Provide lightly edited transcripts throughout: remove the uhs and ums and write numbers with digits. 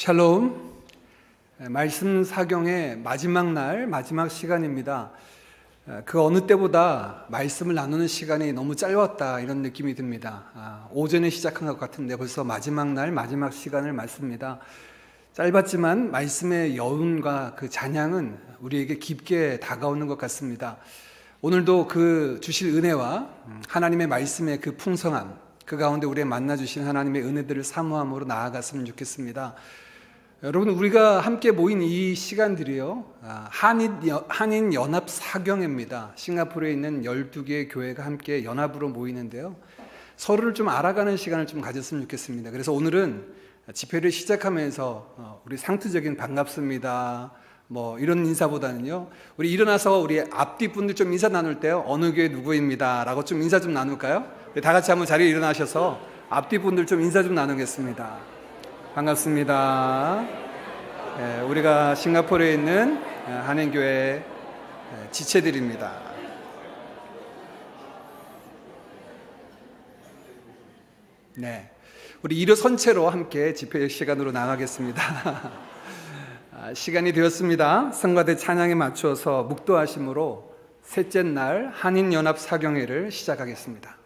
샬롬. 말씀 사경의 마지막 날, 마지막 시간입니다. 그 어느 때보다 말씀을 나누는 시간이 너무 짧았다, 이런 느낌이 듭니다. 오전에 시작한 것 같은데 벌써 마지막 날, 마지막 시간을 맞습니다. 짧았지만 말씀의 여운과 그 잔향은 우리에게 깊게 다가오는 것 같습니다. 오늘도 그 주실 은혜와 하나님의 말씀의 그 풍성함, 그 가운데 우리의 만나주신 하나님의 은혜들을 사모함으로 나아갔으면 좋겠습니다. 여러분, 우리가 함께 모인 이 시간들이요, 한인 연합 사경회입니다. 싱가포르에 있는 12개의 교회가 함께 연합으로 모이는데요, 서로를 좀 알아가는 시간을 좀 가졌으면 좋겠습니다. 그래서 오늘은 집회를 시작하면서 우리 상투적인 반갑습니다, 이런 인사보다는요, 우리 일어나서 우리 앞뒤 분들 좀 인사 나눌 때요, 어느 교회 누구입니다 라고 좀 인사 좀 나눌까요? 다 같이 한번 자리에 일어나셔서 앞뒤 분들 좀 인사 좀 나누겠습니다. 반갑습니다. 우리가 싱가포르에 있는 한인교회 지체들입니다. 네, 우리 일어선 채로 함께 집회 시간으로 나가겠습니다. 시간이 되었습니다. 성가대 찬양에 맞추어서 묵도하심으로 셋째 날 한인연합 사경회를 시작하겠습니다.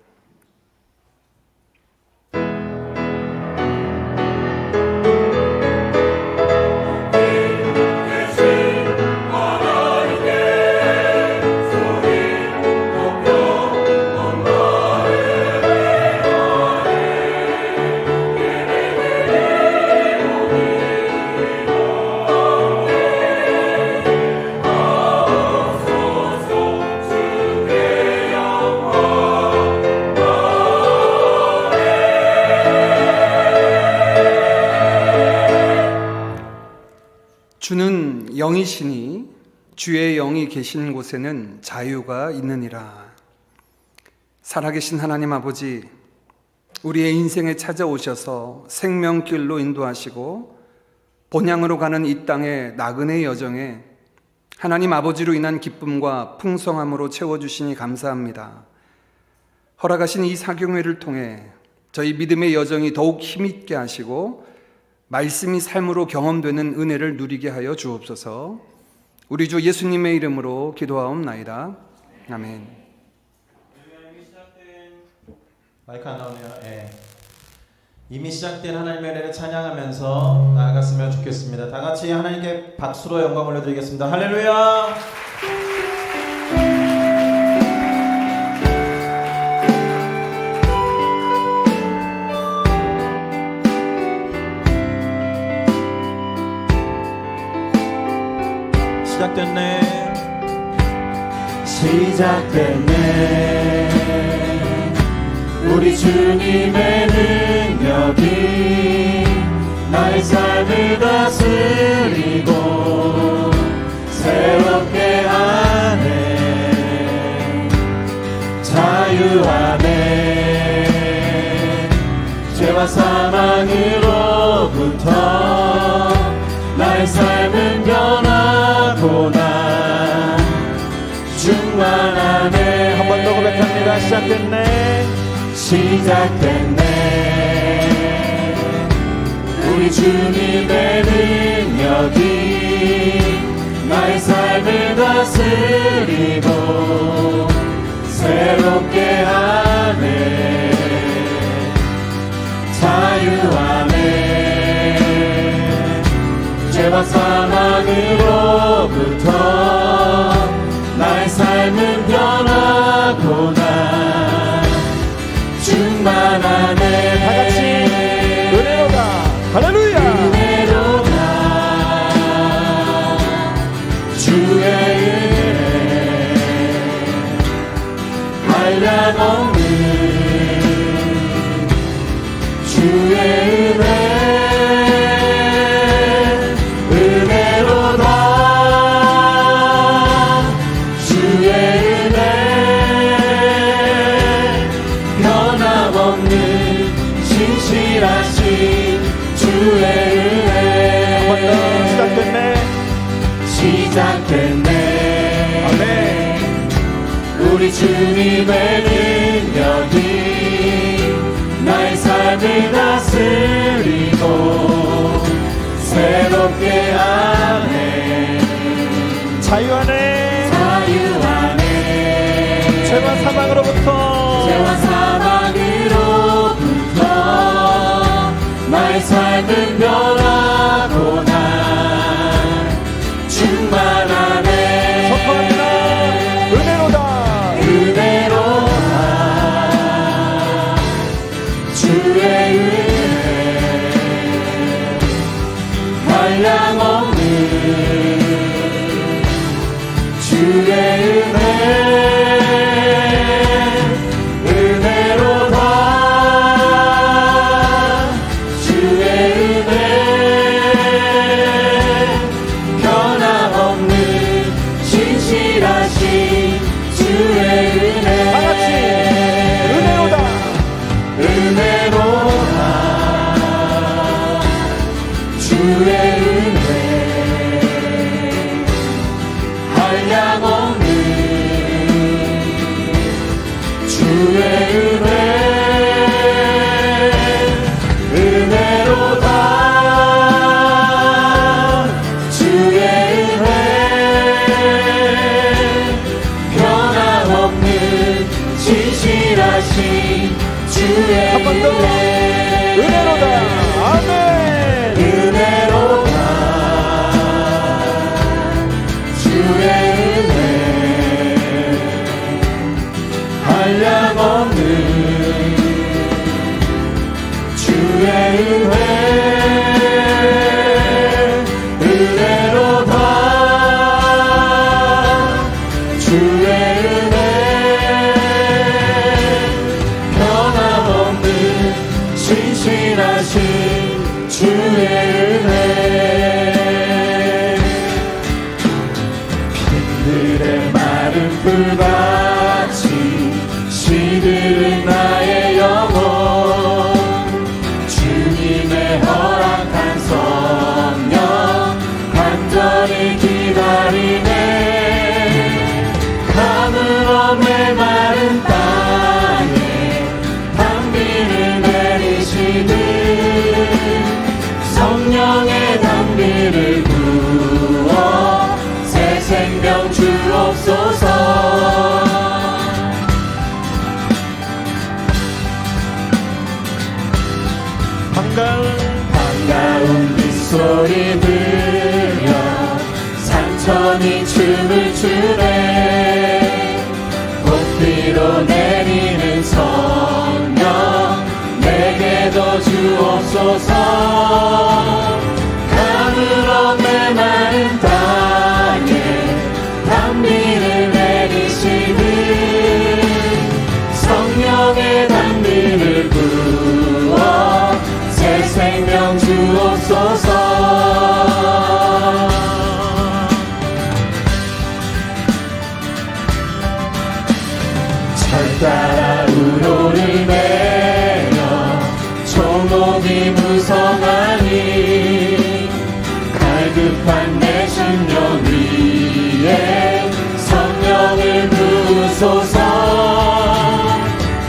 주는 영이시니 주의 영이 계신 곳에는 자유가 있느니라. 살아계신 하나님 아버지, 우리의 인생에 찾아오셔서 생명길로 인도하시고 본향으로 가는 이 땅의 나그네 여정에 하나님 아버지로 인한 기쁨과 풍성함으로 채워주시니 감사합니다. 허락하신 이 사경회를 통해 저희 믿음의 여정이 더욱 힘있게 하시고 말씀이 삶으로 경험되는 은혜를 누리게 하여 주옵소서. 우리 주 예수님의 이름으로 기도하옵나이다. 아멘. 마이크 안 나오네요. 이미 시작된 하나님의 은혜를 찬양하면서 나아갔으면 좋겠습니다. 다 같이 하나님께 박수로 영광 올려드리겠습니다. 할렐루야. 시작됐네. 우리 주님의 능력이 나의 삶을 다스리고 새롭게 하네. 자유 안에 죄와 사망으로부터 나의 삶은 변하구나. 충만하네. 한 번 더 고백합니다. 시작됐네. 우리 주님의 능력이 나의 삶을 다스리고 새롭게 하네. 자유 안에 죄와 사망으로부터 나의 삶은 변하구나. 충만하네. 다같이 은혜로다. 할렐루야. 은혜로다. 주의 은혜 한량없는 주의 은혜 은혜로다. 신실하신 주의 은혜 시작됐네. 아멘. 우리 주님의 능력이 나의 삶을 다스리고 자유롭게 하네. 자유 안에 자유 안에 죄와 사망으로부터 나의 삶은 변하고 난 충만하네. 선포합니다. 은혜로다. 은혜로다. 주의 은혜 한량없는 주의 은혜 은혜로다. 주의 은혜 변함없는 신실하신 주의 은혜 다같이 은혜로다. 은혜로다. 주의 은혜 한량없는 주의 은혜 은혜로다. 주의 은혜 변함없는 진실하신 주의 한 번 더. 은혜로다. 아멘. 은혜로다. 주의 은혜 한량없는 주의 은혜 은혜로다. 주의 은혜 변함없는 신실하신 주의 은혜 빈들의 마른 불같이 시들은 나의 영혼 주님의 허락한 성령 간절히 기다리네. 가물어 메마른 땅에 단비를 내리시는 성령의 단비를 부어 새 생명 주옵소서. 반가운 빗소리 들려 산천이 춤을 추네. 꽃비로 내리는 성령 내게도 주옵소서. 가물어 메마른 땅에 단비를 내리시는 성령의 단비를 부어 새 생명 주옵소서. 절 따라 우로를 내려 초목이 무성하니 갈급한 내 심령 위에 성령을 부으소서.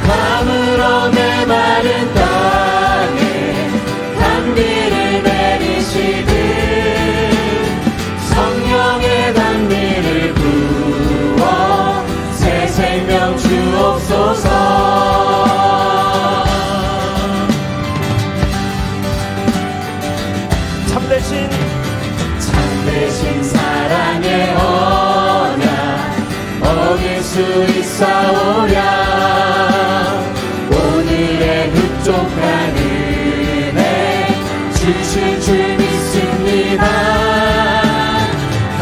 가물어 메마른 땅에 단비를 내리시듯 성령의 단비를 부어 새 생명 주옵소서. 참되신 사랑의 언약 어길 수 있사오랴. 오늘의 흡족한 은혜 주실 줄 믿습니다.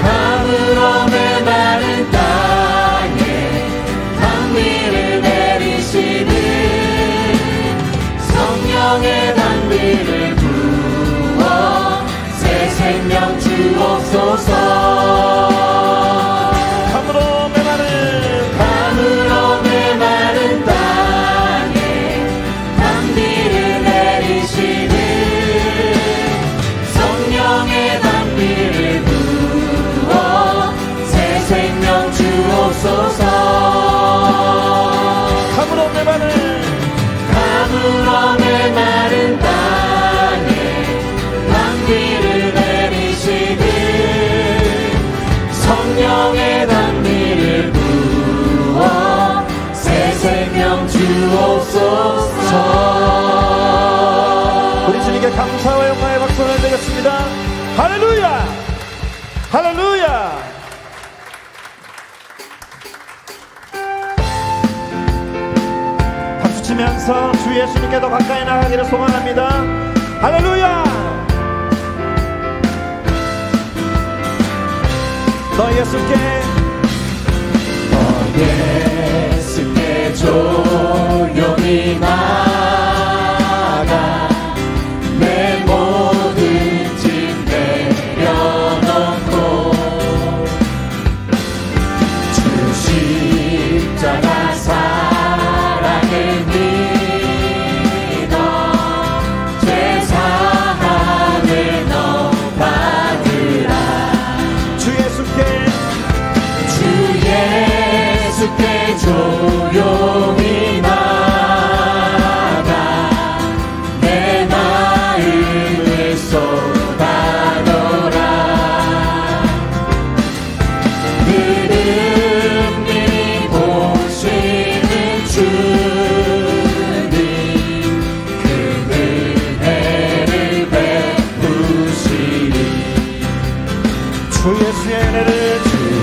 가물어 메마른 땅에 단비를 내리시는 성령의 단비를 부어 새 생명 주옵소서. 가물어 메마른 땅에 단비를 내리시는 성령의 단비를 부어 새 생명 주옵소서. 가물어 메마른 땅에 단비를 내리시는 주옵소서. 우리 주님께 감사와 영광의 박수를 드리겠습니다. 할렐루야! 할렐루야! 박수 치면서 주 예수님께 더 가까이 나가기를 소망합니다. 할렐루야! 너 예수께 예수께 조용히 나가 내 모든 짐 내려놓고 주 십자가 사랑을 믿어 죄사함을 너 받으라. 주 예수께 조용히 나가 내 마음을 쏟아놓으라. 은밀히 보시는 주님 그 은혜를 베푸시리. 주 예수의 은혜를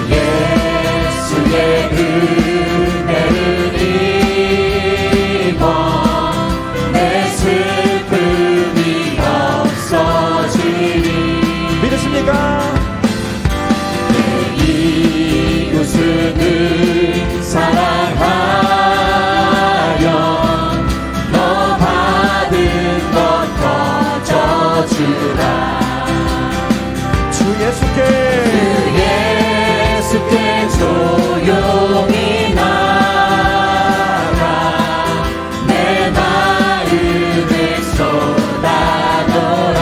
예수의 은혜를 입어 내 슬픔이 없어지리. 믿으십니까? 내 이웃을 사랑하여 너 받은 것 거저주라. 주 예수께 조용히 나가 내 마음을 쏟아놓으라.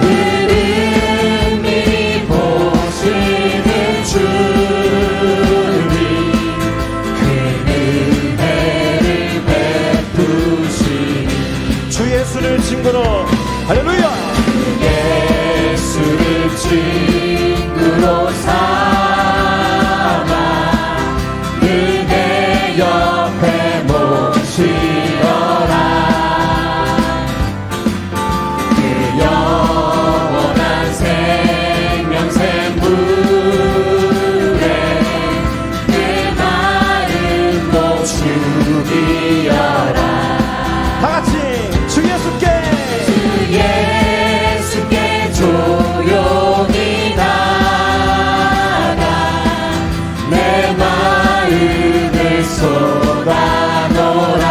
은밀히 보시는 주님 그 은혜를 베푸시니. 주 예수를 친구로 할렐루야. 예수를 친구로 삼아 그대 옆에 모시더라. 그 영원한 생명샘 물에 내 마음도 죽이어라. 다같이 주 예수께 조용히 나가 내 마음을 쏟아놓으라.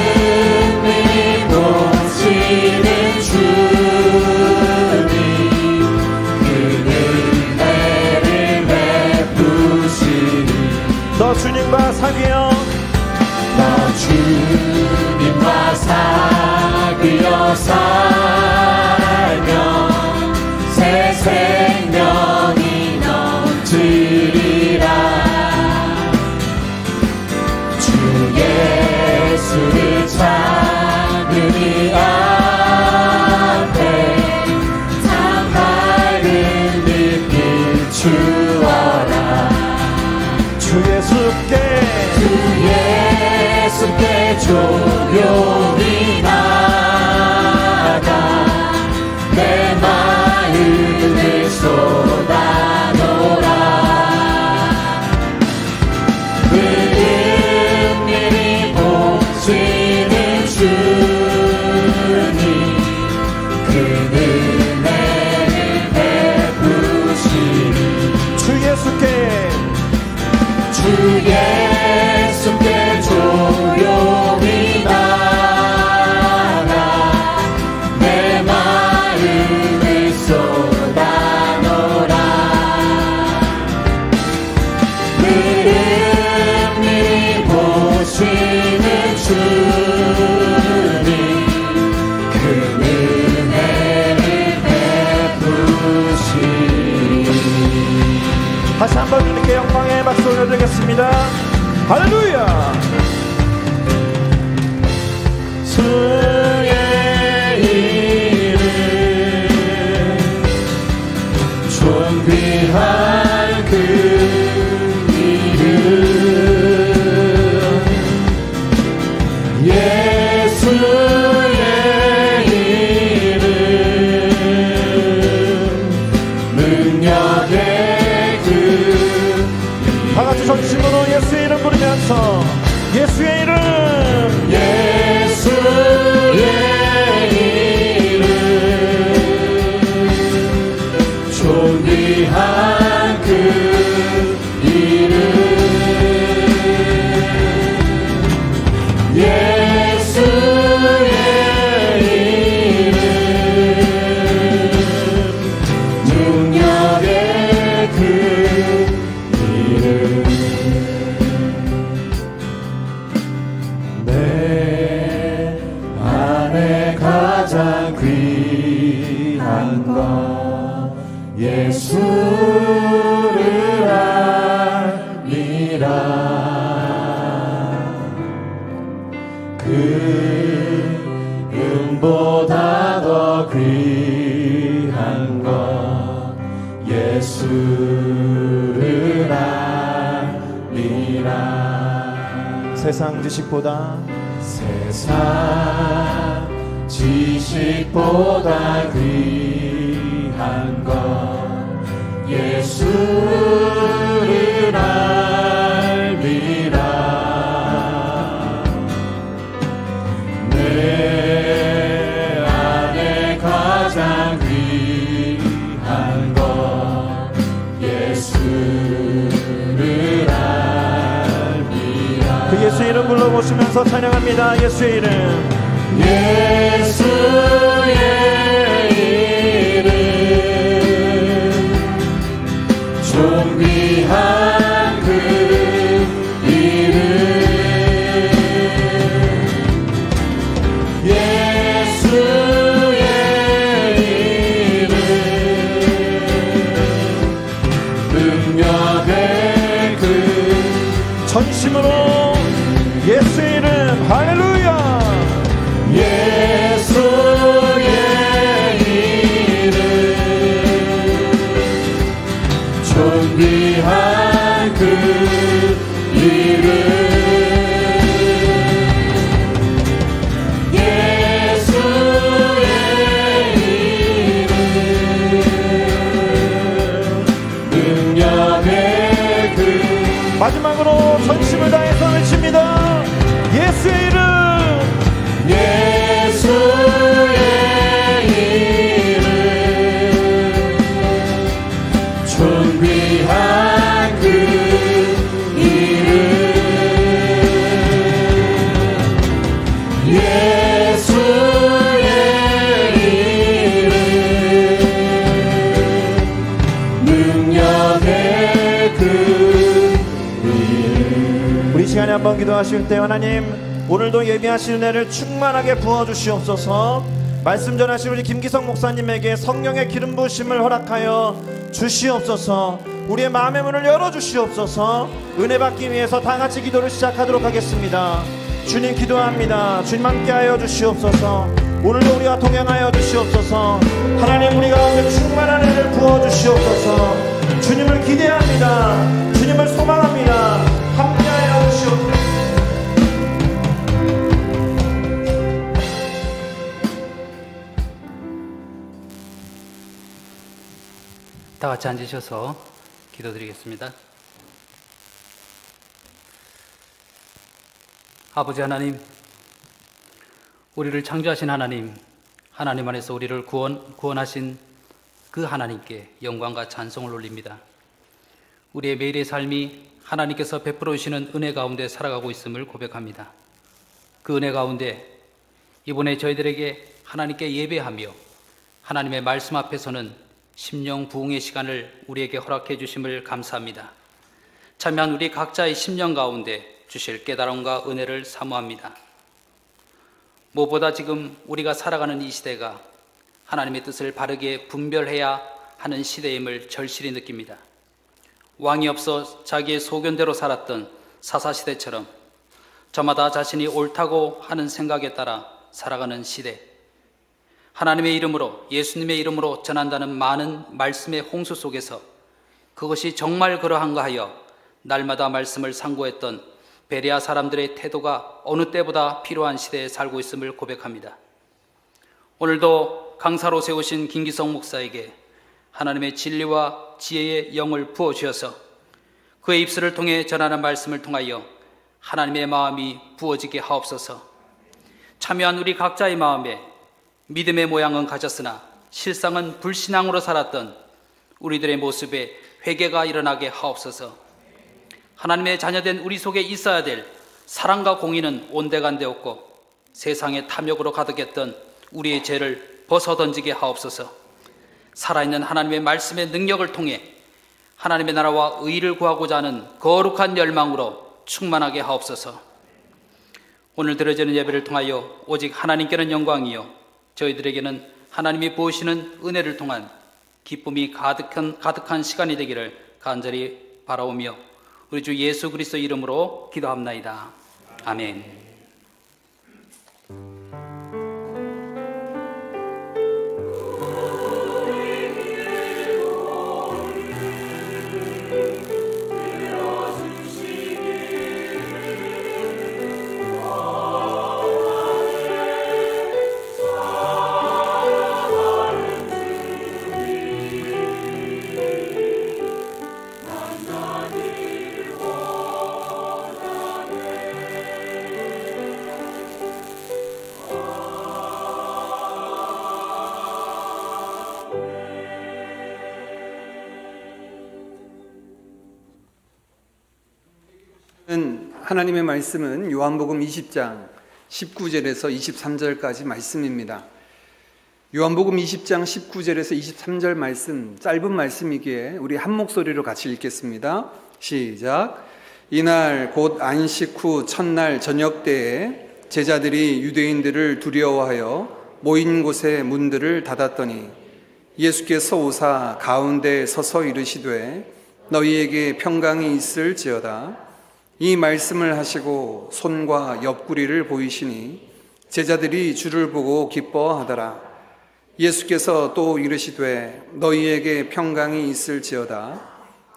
은밀히 보시는 주님 그 은혜를 베푸시니. 너 주님과 사귀어 너 주님과 사귀어 살면 새 생명이 넘치리라. 주 예수를 찾는 이 앞에 참 밝은 빛 비추어라. 주 예수께 조용히 나가 내 마음을 쏟아놓으라. 은밀히 보시는 주님 그 은혜를 베푸시니. 주 예수께 조용히 나가 내 마음을 쏟아놓으라. 은밀히 보시는 주님 그 은혜를 베푸시니. 다시 한번 주님께 영광의 박수 올려드리겠습니다. 할렐루야. 주의 이름 존귀한 그 안에 가장 귀한 것 예수를 알미라. 그 은보다 더 귀한 것 예수를 알미라. 세상 지식보다 세상 지식보다 귀한 것 예수를 알미라. 내 안에 가장 귀한 것 예수를 알미라. 그 예수 이름 불러보시면서 찬양합니다. 예수의 이름, 예수의 이름 존귀한 그 이름 예수의 이름 능력의 그 전심으로 예수의 이름, 할렐루야. 예수의 이름 존귀한 그 이름 예수의 이름 능력의 그 마지막으로 전심을 다해서 외칩니다. 예수의 이름, 예수의 이름 존귀한 그 이름 예수의 이름 능력의 그 이름. 우리 시간에 한번 기도하실 때 하나님 오늘도 예비하신 은혜를 충만하게 부어주시옵소서. 말씀 전하실 우리 김기성 목사님에게 성령의 기름 부으심을 허락하여 주시옵소서. 우리의 마음의 문을 열어주시옵소서. 은혜 받기 위해서 다같이 기도를 시작하도록 하겠습니다. 주님 기도합니다. 주님 함께하여 주시옵소서. 오늘도 우리와 동행하여 주시옵소서. 하나님 우리 가운데 충만한 은혜를 부어주시옵소서. 주님을 기대합니다. 주님을 소망합니다. 함께하여 주시옵소서. 다 같이 앉으셔서 기도드리겠습니다. 아버지 하나님, 우리를 창조하신 하나님, 하나님 안에서 우리를 구원하신 그 하나님께 영광과 찬송을 올립니다. 우리의 매일의 삶이 하나님께서 베풀어 주시는 은혜 가운데 살아가고 있음을 고백합니다. 그 은혜 가운데 이번에 저희들에게 하나님께 예배하며 하나님의 말씀 앞에서는 심령 부흥의 시간을 우리에게 허락해 주심을 감사합니다. 참여한 우리 각자의 심령 가운데 주실 깨달음과 은혜를 사모합니다. 무엇보다 지금 우리가 살아가는 이 시대가 하나님의 뜻을 바르게 분별해야 하는 시대임을 절실히 느낍니다. 왕이 없어 자기의 소견대로 살았던 사사시대처럼 저마다 자신이 옳다고 하는 생각에 따라 살아가는 시대, 하나님의 이름으로, 예수님의 이름으로 전한다는 많은 말씀의 홍수 속에서 그것이 정말 그러한가 하여 날마다 말씀을 상고했던 베레아 사람들의 태도가 어느 때보다 필요한 시대에 살고 있음을 고백합니다. 오늘도 강사로 세우신 김기성 목사에게 하나님의 진리와 지혜의 영을 부어주셔서 그의 입술을 통해 전하는 말씀을 통하여 하나님의 마음이 부어지게 하옵소서. 참여한 우리 각자의 마음에 믿음의 모양은 가졌으나 실상은 불신앙으로 살았던 우리들의 모습에 회개가 일어나게 하옵소서. 하나님의 자녀된 우리 속에 있어야 될 사랑과 공의는 온데간데 없고 세상의 탐욕으로 가득했던 우리의 죄를 벗어던지게 하옵소서. 살아있는 하나님의 말씀의 능력을 통해 하나님의 나라와 의를 구하고자 하는 거룩한 열망으로 충만하게 하옵소서. 오늘 드려지는 예배를 통하여 오직 하나님께는 영광이요 저희들에게는 하나님이 부으시는 은혜를 통한 기쁨이 가득한 시간이 되기를 간절히 바라오며 우리 주 예수 그리스도 이름으로 기도합나이다. 아멘. 하나님의 말씀은 요한복음 20장 19절에서 23절까지 말씀입니다. 요한복음 20장 19절에서 23절 말씀, 짧은 말씀이기에 우리 한 목소리로 같이 읽겠습니다. 시작. 이날 곧 안식 후 첫날 저녁 때에 제자들이 유대인들을 두려워하여 모인 곳에 문들을 닫았더니 예수께서 오사 가운데 서서 이르시되 너희에게 평강이 있을지어다. 이 말씀을 하시고 손과 옆구리를 보이시니 제자들이 주를 보고 기뻐하더라. 예수께서 또 이르시되 너희에게 평강이 있을지어다.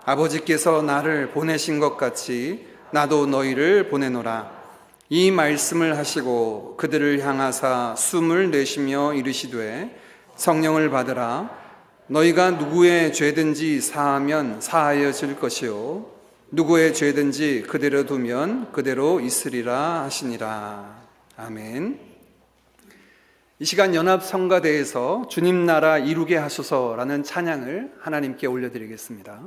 아버지께서 나를 보내신 것 같이 나도 너희를 보내노라. 이 말씀을 하시고 그들을 향하사 숨을 내쉬며 이르시되 성령을 받으라. 너희가 누구의 죄든지 사하면 사하여질 것이요 누구의 죄든지 그대로 두면 그대로 있으리라 하시니라. 아멘. 이 시간 연합성가대에서 주님 나라 이루게 하소서라는 찬양을 하나님께 올려드리겠습니다.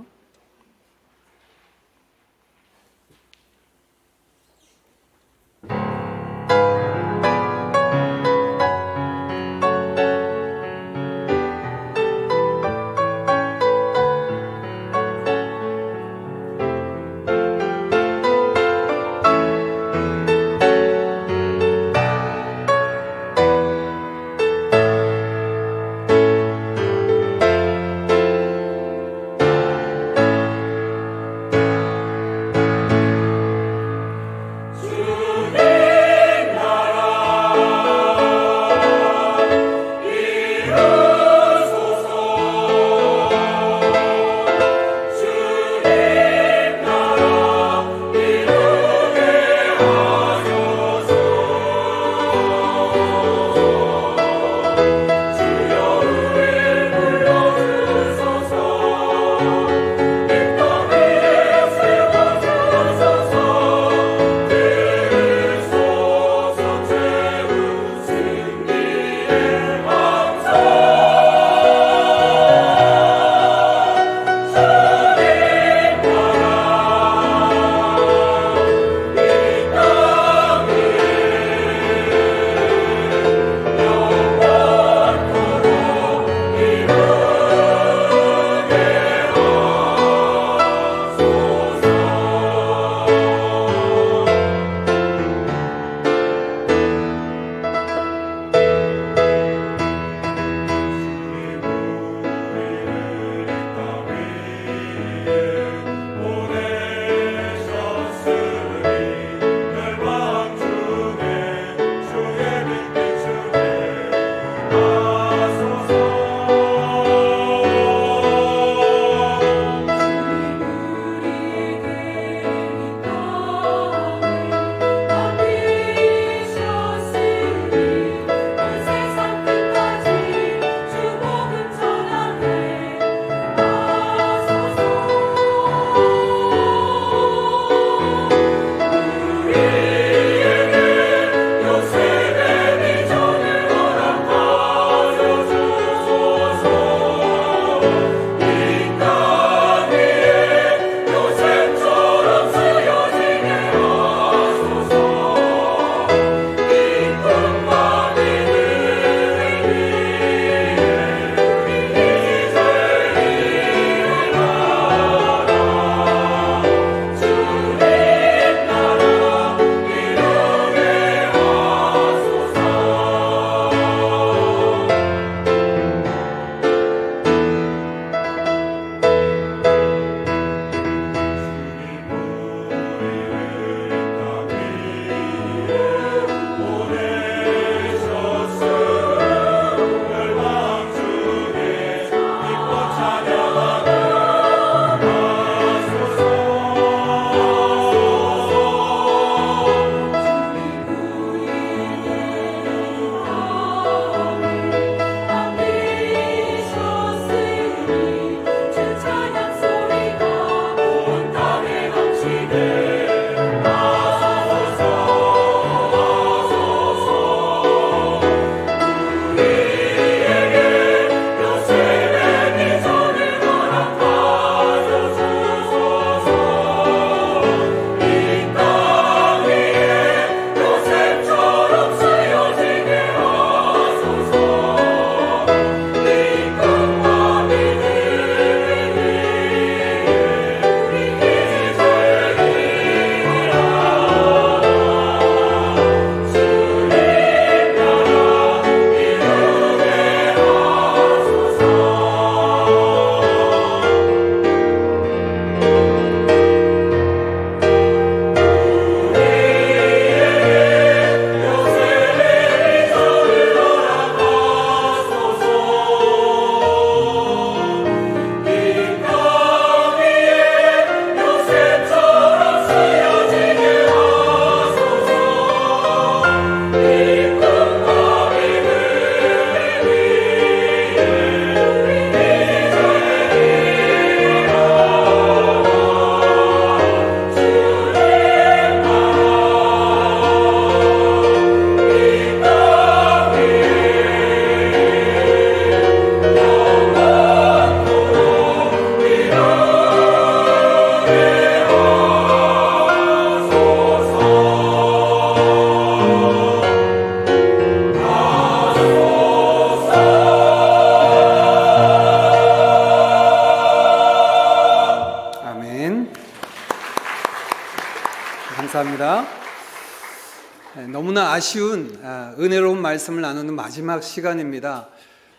아쉬운 은혜로운 말씀을 나누는 마지막 시간입니다.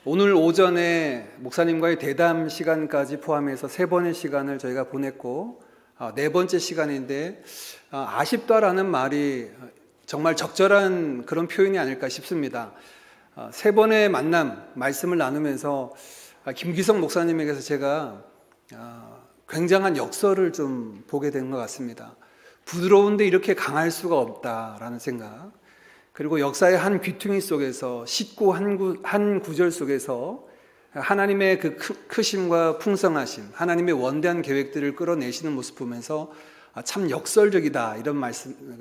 오늘 오전에 목사님과의 대담 시간까지 포함해서 3번의 시간을 저희가 보냈고 4번째 시간인데 아쉽다라는 말이 정말 적절한 그런 표현이 아닐까 싶습니다. 3번의 만남, 말씀을 나누면서 김기성 목사님에게서 제가 굉장한 역설을 좀 보게 된 것 같습니다. 부드러운데 이렇게 강할 수가 없다라는 생각, 그리고 역사의 한 귀퉁이 속에서 씻고 한 구절 속에서 하나님의 그 크심과 풍성하심, 하나님의 원대한 계획들을 끌어내시는 모습 보면서 참 역설적이다 이런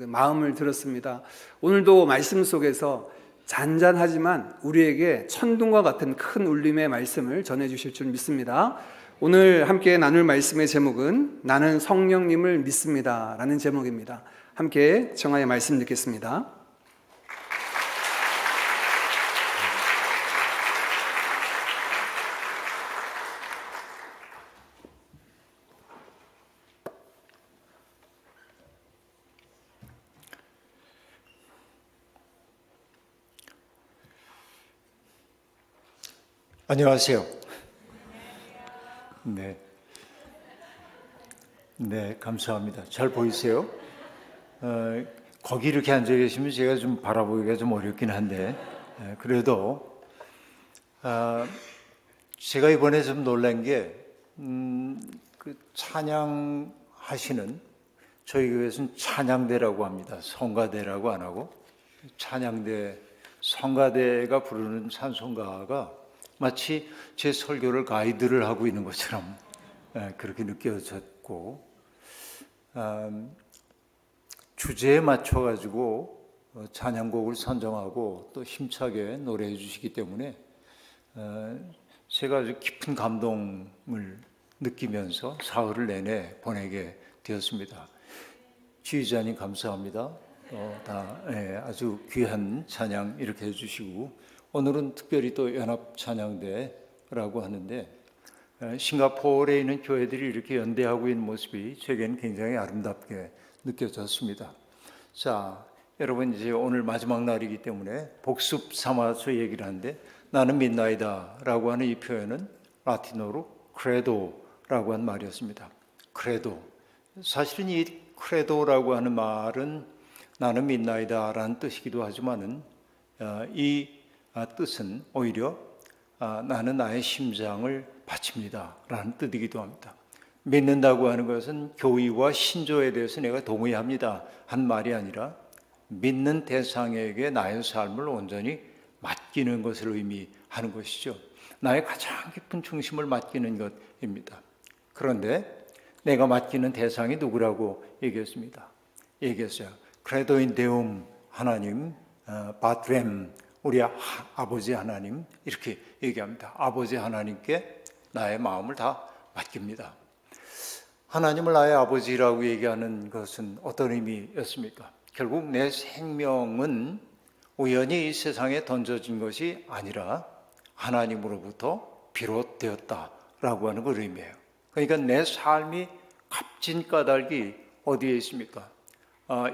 마음을 들었습니다. 오늘도 말씀 속에서 잔잔하지만 우리에게 천둥과 같은 큰 울림의 말씀을 전해주실 줄 믿습니다. 오늘 함께 나눌 말씀의 제목은 나는 성령님을 믿습니다 라는 제목입니다. 함께 정하여 말씀 듣겠습니다. 안녕하세요. 네, 감사합니다. 잘 보이세요? 거기 이렇게 앉아 계시면 제가 좀 바라보기가 좀 어렵긴 한데, 그래도 제가 이번에 좀 놀란 게 그 찬양하시는, 저희 교회에서는 찬양대라고 합니다. 성가대라고 안 하고 찬양대, 성가대가 부르는 찬송가가 마치 제 설교를 가이드를 하고 있는 것처럼 그렇게 느껴졌고, 주제에 맞춰가지고 찬양곡을 선정하고 또 힘차게 노래해 주시기 때문에 제가 아주 깊은 감동을 느끼면서 사흘을 내내 보내게 되었습니다. 지휘자님 감사합니다. 아주 귀한 찬양 이렇게 해주시고, 오늘은 특별히 또 연합 찬양대라고 하는데 싱가포르에 있는 교회들이 이렇게 연대하고 있는 모습이 제게는 굉장히 아름답게 느껴졌습니다. 자, 여러분 이제 오늘 마지막 날이기 때문에 복습 삼아서 얘기를 하는데, 나는 믿나이다 라고 하는 이 표현은 라틴어로 크레도라고 하는 말이었습니다. 크레도. 사실은 이 크레도라고 하는 말은 나는 믿나이다 라는 뜻이기도 하지만은 이 뜻은 오히려 나는 나의 심장을 바칩니다 라는 뜻이기도 합니다. 믿는다고 하는 것은 교의와 신조에 대해서 내가 동의합니다 한 말이 아니라 믿는 대상에게 나의 삶을 온전히 맡기는 것을 의미하는 것이죠. 나의 가장 깊은 중심을 맡기는 것입니다. 그런데 내가 맡기는 대상이 누구라고 얘기했어요. 크레도인 데움 하나님, 바트렘 우리 아버지 하나님 이렇게 얘기합니다. 아버지 하나님께 나의 마음을 다 맡깁니다. 하나님을 나의 아버지라고 얘기하는 것은 어떤 의미였습니까? 결국 내 생명은 우연히 이 세상에 던져진 것이 아니라 하나님으로부터 비롯되었다라고 하는 걸 의미해요. 그러니까 내 삶이 값진 까닭이 어디에 있습니까?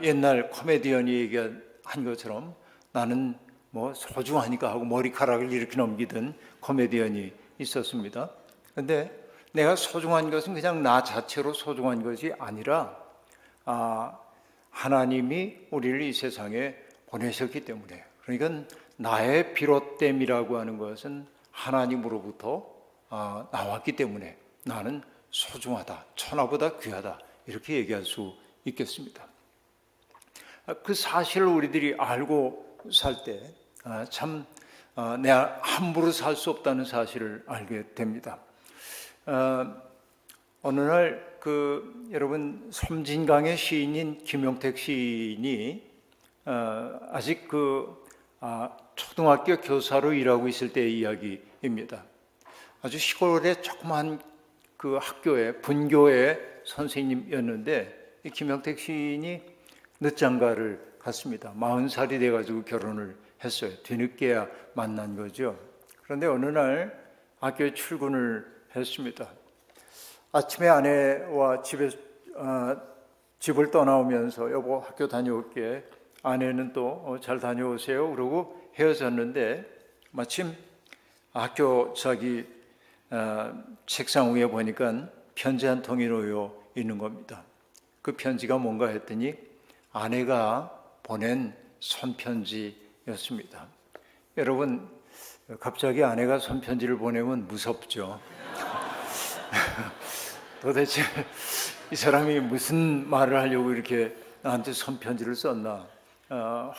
옛날 코미디언이 얘기한 것처럼 나는 뭐 소중하니까 하고 머리카락을 이렇게 넘기던 코미디언이 있었습니다. 그런데 내가 소중한 것은 그냥 나 자체로 소중한 것이 아니라 하나님이 우리를 이 세상에 보내셨기 때문에, 그러니까 나의 비롯됨이라고 하는 것은 하나님으로부터 나왔기 때문에 나는 소중하다, 천하보다 귀하다 이렇게 얘기할 수 있겠습니다. 그 사실을 우리들이 알고 살 때 참 내가 함부로 살 수 없다는 사실을 알게 됩니다. 어느 날 여러분 섬진강의 시인인 김용택 시인이 아직 초등학교 교사로 일하고 있을 때의 이야기입니다. 아주 시골의 조그만 그 학교의 분교의 선생님이었는데 이 김용택 시인이 늦장가를 갔습니다. 40살이 돼가지고 결혼을 했어요. 뒤늦게야 만난 거죠. 그런데 어느 날 학교에 출근을 했습니다. 아침에 아내와 집을 떠나오면서 여보 학교 다녀올게, 아내는 또 잘 다녀오세요 그러고 헤어졌는데 마침 학교 책상 위에 보니까 편지 한 통이 놓여 있는 겁니다. 그 편지가 뭔가 했더니 아내가 보낸 손편지였습니다. 여러분, 갑자기 아내가 손편지를 보내면 무섭죠. 도대체 이 사람이 무슨 말을 하려고 이렇게 나한테 손편지를 썼나?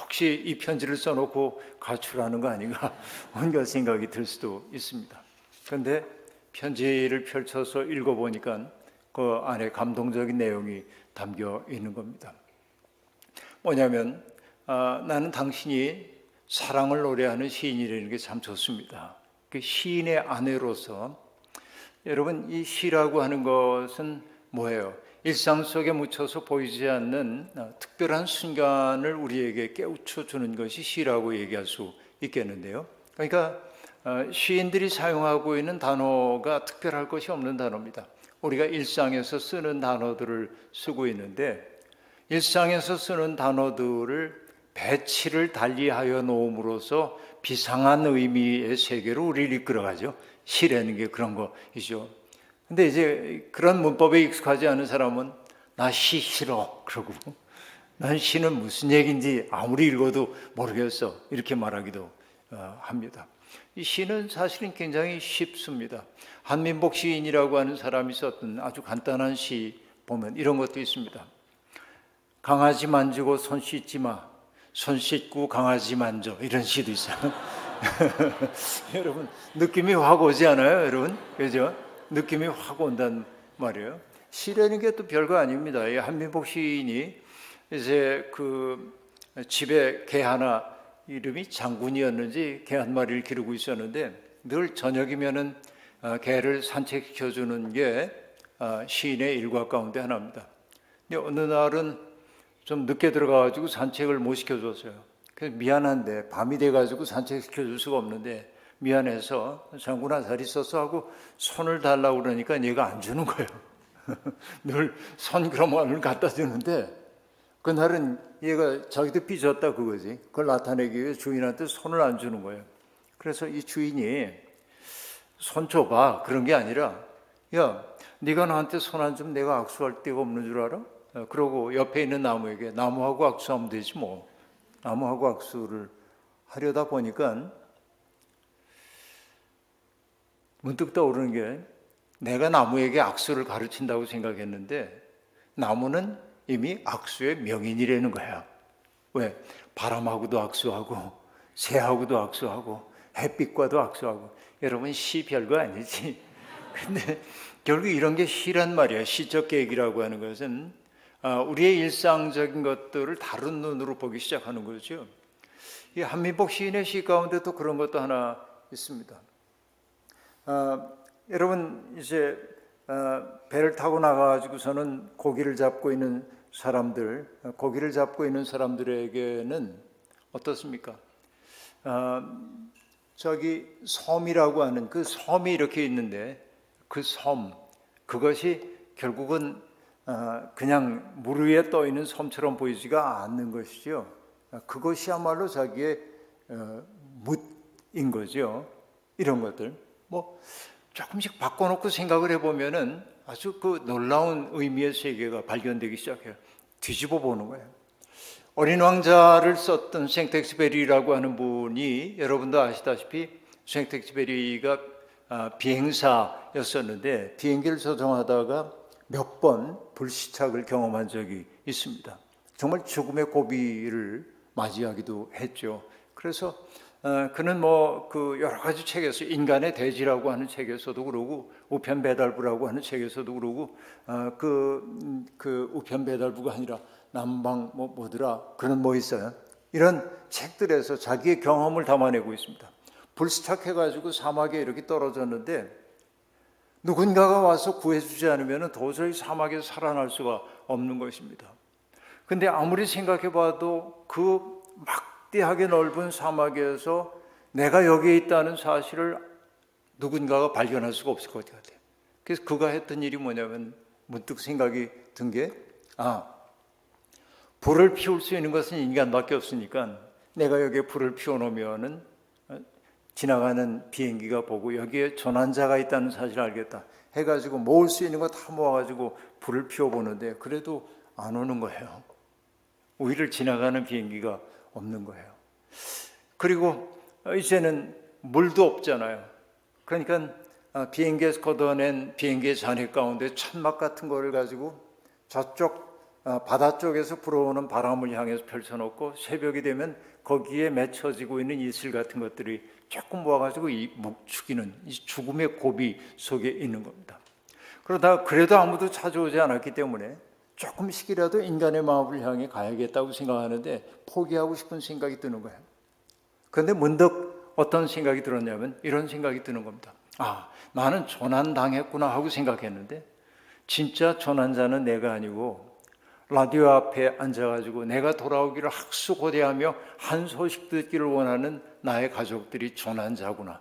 혹시 이 편지를 써놓고 가출하는 거 아닌가? 온갖 생각이 들 수도 있습니다. 그런데 편지를 펼쳐서 읽어보니까 그 안에 감동적인 내용이 담겨 있는 겁니다. 뭐냐면 나는 당신이 사랑을 노래하는 시인이라는 게 참 좋습니다. 그 시인의 아내로서 여러분, 이 시라고 하는 것은 뭐예요? 일상 속에 묻혀서 보이지 않는 특별한 순간을 우리에게 깨우쳐 주는 것이 시라고 얘기할 수 있겠는데요. 그러니까 시인들이 사용하고 있는 단어가 특별할 것이 없는 단어입니다. 우리가 일상에서 쓰는 단어들을 쓰고 있는데 일상에서 쓰는 단어들을 배치를 달리하여 놓음으로써 비상한 의미의 세계로 우리를 이끌어가죠. 시라는 게 그런 거이죠. 근데 이제 그런 문법에 익숙하지 않은 사람은 나 시 싫어 그러고 난 시는 무슨 얘기인지 아무리 읽어도 모르겠어 이렇게 말하기도 합니다. 이 시는 사실은 굉장히 쉽습니다. 한민복 시인이라고 하는 사람이 썼던 아주 간단한 시 보면 이런 것도 있습니다. 강아지 만지고 손 씻지 마. 손 씻고 강아지 만져. 이런 시도 있어요. 여러분, 느낌이 확 오지 않아요, 여러분? 그죠? 느낌이 확 온단 말이에요. 시라는 게 또 별거 아닙니다. 이 한민복 시인이 이제 그 집에 개 하나, 이름이 장군이었는지 개 한 마리를 기르고 있었는데 늘 저녁이면은 개를 산책시켜주는 게 시인의 일과 가운데 하나입니다. 근데 어느 날은 좀 늦게 들어가가지고 산책을 못 시켜줬어요. 그래서 미안한데 밤이 돼가지고 산책시켜줄 수가 없는데 미안해서 장군아 잘 있었어 하고 손을 달라고 그러니까 얘가 안 주는 거예요. 늘 손 그런 갖다 주는데 그날은 얘가 자기도 삐졌다 그거지. 그걸 나타내기 위해 주인한테 손을 안 주는 거예요. 그래서 이 주인이 손 줘봐 그런 게 아니라 야 네가 나한테 손 안 주면 내가 악수할 데가 없는 줄 알아? 그러고 옆에 있는 나무에게 나무하고 악수하면 되지 뭐. 나무하고 악수를 하려다 보니까 문득 떠오르는 게 내가 나무에게 악수를 가르친다고 생각했는데 나무는 이미 악수의 명인이라는 거야. 왜? 바람하고도 악수하고 새하고도 악수하고 햇빛과도 악수하고. 여러분 시 별거 아니지. 근데 결국 이런 게 시란 말이야. 시적 계획이라고 하는 것은 우리의 일상적인 것들을 다른 눈으로 보기 시작하는 거죠. 이 한민복 시인의 시 가운데도 그런 것도 하나 있습니다. 여러분 이제 배를 타고 나가가지고서는 고기를 잡고 있는 사람들에게는 어떻습니까? 저기 섬이라고 하는 그 섬이 이렇게 있는데 그 섬, 그것이 결국은 그냥 물 위에 떠 있는 섬처럼 보이지가 않는 것이죠. 그것이야말로 자기의 묻인 거죠. 이런 것들 뭐 조금씩 바꿔놓고 생각을 해보면은 아주 그 놀라운 의미의 세계가 발견되기 시작해요. 뒤집어 보는 거예요. 어린 왕자를 썼던 생텍스베리라고 하는 분이 여러분도 아시다시피 생텍스베리가 비행사였었는데 비행기를 조종하다가 몇 번 불시착을 경험한 적이 있습니다. 정말 죽음의 고비를 맞이하기도 했죠. 그래서 그는 뭐 그 여러 가지 책에서 인간의 대지라고 하는 책에서도 그러고 우편 배달부라고 하는 책에서도 그러고 그 우편 배달부가 아니라 남방 뭐더라 그는 뭐 있어요. 이런 책들에서 자기의 경험을 담아내고 있습니다. 불시착해가지고 사막에 이렇게 떨어졌는데 누군가가 와서 구해주지 않으면 도저히 사막에서 살아날 수가 없는 것입니다. 근데 아무리 생각해봐도 그 막대하게 넓은 사막에서 내가 여기에 있다는 사실을 누군가가 발견할 수가 없을 것 같아요. 그래서 그가 했던 일이 뭐냐면 문득 생각이 든 게 불을 피울 수 있는 것은 인간밖에 없으니까 내가 여기에 불을 피워놓으면은 지나가는 비행기가 보고 여기에 조난자가 있다는 사실을 알겠다 해가지고 모을 수 있는 거 다 모아가지고 불을 피워보는데 그래도 안 오는 거예요. 우리를 지나가는 비행기가 없는 거예요. 그리고 이제는 물도 없잖아요. 그러니까 비행기에서 걷어낸 비행기의 잔해 가운데 천막 같은 거를 가지고 저쪽 바다 쪽에서 불어오는 바람을 향해서 펼쳐놓고 새벽이 되면 거기에 맺혀지고 있는 이슬 같은 것들이 조금 모아가지고 이 묵죽이는 이 죽음의 고비 속에 있는 겁니다. 그러다 그래도 아무도 찾아오지 않았기 때문에 조금씩이라도 인간의 마음을 향해 가야겠다고 생각하는데 포기하고 싶은 생각이 드는 거예요. 그런데 문득 어떤 생각이 들었냐면 이런 생각이 드는 겁니다. 나는 조난당했구나 하고 생각했는데 진짜 조난자는 내가 아니고 라디오 앞에 앉아가지고 내가 돌아오기를 학수고대하며 한 소식 듣기를 원하는 나의 가족들이 조난자구나.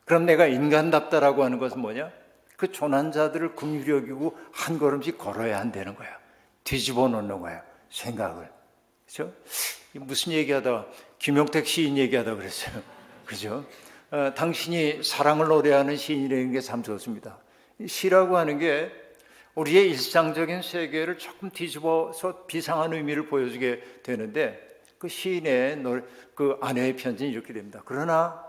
그럼 내가 인간답다라고 하는 것은 뭐냐? 그 조난자들을 긍휼히 여기고 한 걸음씩 걸어야 한다는 거야. 뒤집어 놓는 거야, 생각을. 그렇죠? 무슨 얘기하다가 김용택 시인 얘기하다 그랬어요. 그죠? 당신이 사랑을 노래하는 시인이라는 게 참 좋습니다. 시라고 하는 게 우리의 일상적인 세계를 조금 뒤집어서 비상한 의미를 보여주게 되는데 그 시인의 그 아내의 편지는 이렇게 됩니다. 그러나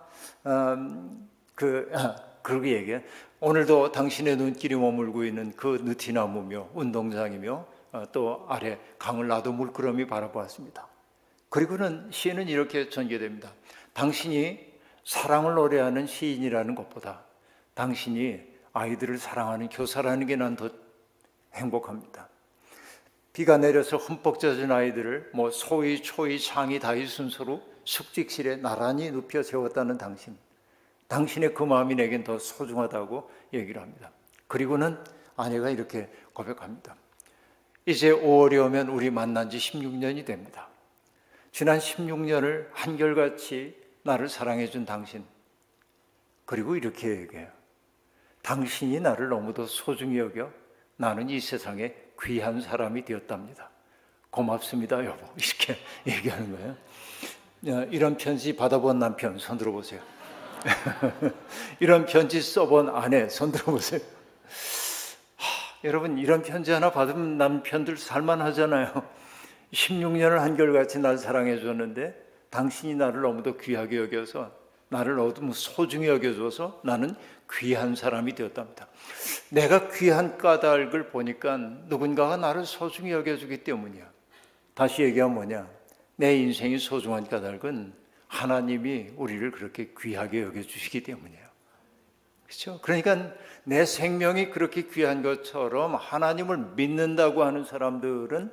그렇게 얘기해. 오늘도 당신의 눈길이 머물고 있는 그 느티나무며 운동장이며 또 아래 강을 나도 물끄러미 바라보았습니다. 그리고는 시인은 이렇게 전개됩니다. 당신이 사랑을 노래하는 시인이라는 것보다 당신이 아이들을 사랑하는 교사라는 게 난 더 행복합니다. 비가 내려서 흠뻑 젖은 아이들을 소위 초이 창이 다이 순서로 숙직실에 나란히 눕혀 재웠다는 당신의 그 마음이 내겐 더 소중하다고 얘기를 합니다. 그리고는 아내가 이렇게 고백합니다. 이제 5월이 오면 우리 만난 지 16년이 됩니다. 지난 16년을 한결같이 나를 사랑해 준 당신. 그리고 이렇게 얘기해요. 당신이 나를 너무도 소중히 여겨 나는 이 세상에 귀한 사람이 되었답니다. 고맙습니다, 여보. 이렇게 얘기하는 거예요. 이런 편지 받아본 남편 손 들어보세요. 이런 편지 써본 아내 손 들어보세요. 여러분, 이런 편지 하나 받으면 남편들 살만하잖아요. 16년을 한결같이 날 사랑해 줬는데 당신이 나를 너무도 귀하게 여겨서 나를 너무 소중히 여겨줘서 나는 귀한 사람이 되었답니다. 내가 귀한 까닭을 보니까 누군가가 나를 소중히 여겨주기 때문이야. 다시 얘기하면 뭐냐? 내 인생이 소중한 까닭은 하나님이 우리를 그렇게 귀하게 여겨주시기 때문이에요. 그렇죠? 그러니까 내 생명이 그렇게 귀한 것처럼 하나님을 믿는다고 하는 사람들은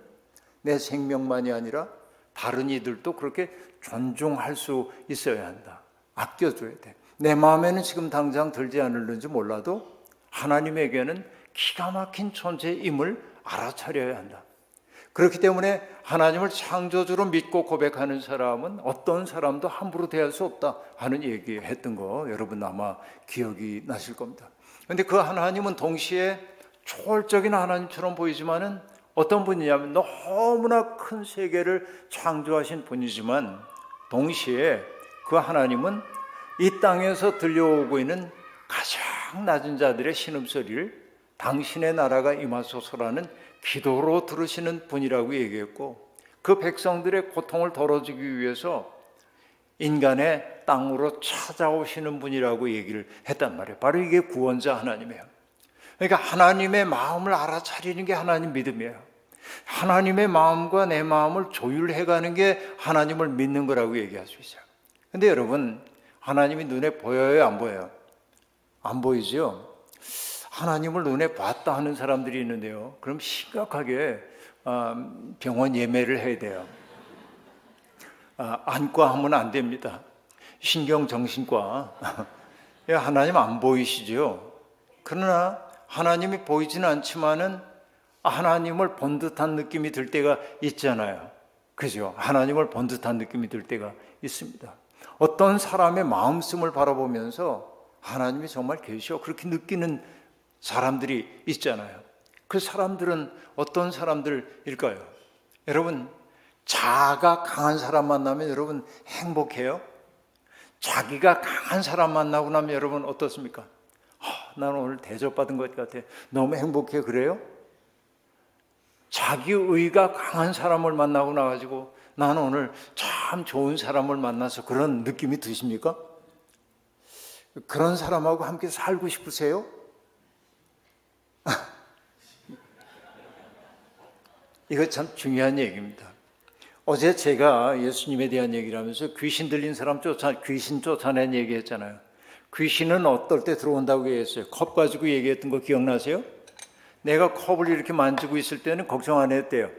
내 생명만이 아니라 다른 이들도 그렇게 존중할 수 있어야 한다. 아껴줘야 돼. 내 마음에는 지금 당장 들지 않을는지 몰라도 하나님에게는 기가 막힌 존재임을 알아차려야 한다. 그렇기 때문에 하나님을 창조주로 믿고 고백하는 사람은 어떤 사람도 함부로 대할 수 없다 하는 얘기했던 거 여러분 아마 기억이 나실 겁니다. 그런데 그 하나님은 동시에 초월적인 하나님처럼 보이지만은 어떤 분이냐면 너무나 큰 세계를 창조하신 분이지만 동시에 그 하나님은 이 땅에서 들려오고 있는 가장 낮은 자들의 신음소리를 당신의 나라가 임하소서라는 기도로 들으시는 분이라고 얘기했고 그 백성들의 고통을 덜어주기 위해서 인간의 땅으로 찾아오시는 분이라고 얘기를 했단 말이에요. 바로 이게 구원자 하나님이에요. 그러니까 하나님의 마음을 알아차리는 게 하나님 믿음이에요. 하나님의 마음과 내 마음을 조율해가는 게 하나님을 믿는 거라고 얘기할 수 있어요. 근데 여러분 하나님이 눈에 보여요? 안 보여요? 안 보이죠? 하나님을 눈에 봤다 하는 사람들이 있는데요. 그럼 심각하게 병원 예매를 해야 돼요. 안과 하면 안 됩니다. 신경정신과. 하나님 안 보이시죠? 그러나 하나님이 보이지는 않지만은 하나님을 본 듯한 느낌이 들 때가 있잖아요. 그죠? 하나님을 본 듯한 느낌이 들 때가 있습니다. 어떤 사람의 마음씀을 바라보면서 하나님이 정말 계셔 그렇게 느끼는 사람들이 있잖아요. 그 사람들은 어떤 사람들일까요? 여러분 자아가 강한 사람 만나면 여러분 행복해요? 자기가 강한 사람 만나고 나면 여러분 어떻습니까? 나는 오늘 대접받은 것 같아. 너무 행복해. 그래요? 자기의가 강한 사람을 만나고 나가지고 나는 오늘 참 좋은 사람을 만나서 그런 느낌이 드십니까? 그런 사람하고 함께 살고 싶으세요? 이거 참 중요한 얘기입니다. 어제 제가 예수님에 대한 얘기를 하면서 귀신 들린 사람 귀신 쫓아낸 얘기했잖아요. 귀신은 어떨 때 들어온다고 얘기했어요. 컵 가지고 얘기했던 거 기억나세요? 내가 컵을 이렇게 만지고 있을 때는 걱정 안 했대요.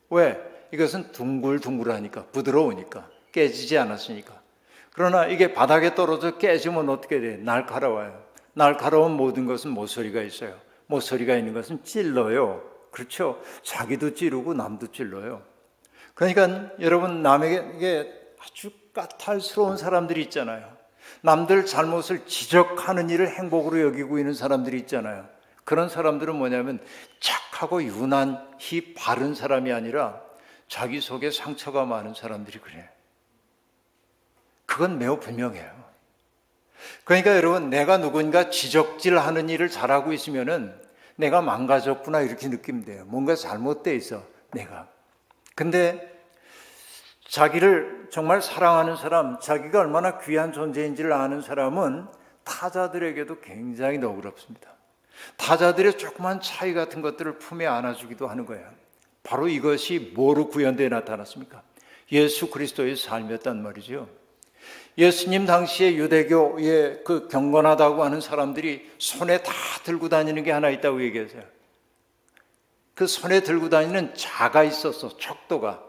왜? 이것은 둥글둥글하니까, 부드러우니까, 깨지지 않았으니까. 그러나 이게 바닥에 떨어져 깨지면 어떻게 돼? 날카로워요. 날카로운 모든 것은 모서리가 있어요. 모서리가 있는 것은 찔러요. 그렇죠? 자기도 찌르고 남도 찔러요. 그러니까 여러분, 남에게 아주 까탈스러운 사람들이 있잖아요. 남들 잘못을 지적하는 일을 행복으로 여기고 있는 사람들이 있잖아요. 그런 사람들은 뭐냐면 착하고 유난히 바른 사람이 아니라 자기 속에 상처가 많은 사람들이 그래. 그건 매우 분명해요. 그러니까 여러분, 내가 누군가 지적질하는 일을 잘하고 있으면은 내가 망가졌구나 이렇게 느끼면 돼요. 뭔가 잘못돼 있어, 내가. 근데 자기를 정말 사랑하는 사람, 자기가 얼마나 귀한 존재인지를 아는 사람은 타자들에게도 굉장히 너그럽습니다. 타자들의 조그만 차이 같은 것들을 품에 안아주기도 하는 거예요. 바로 이것이 뭐로 구현되어 나타났습니까? 예수 그리스도의 삶이었단 말이죠. 예수님 당시에 유대교의 그 경건하다고 하는 사람들이 손에 다 들고 다니는 게 하나 있다고 얘기했어요. 그 손에 들고 다니는 자가 있었어, 척도가.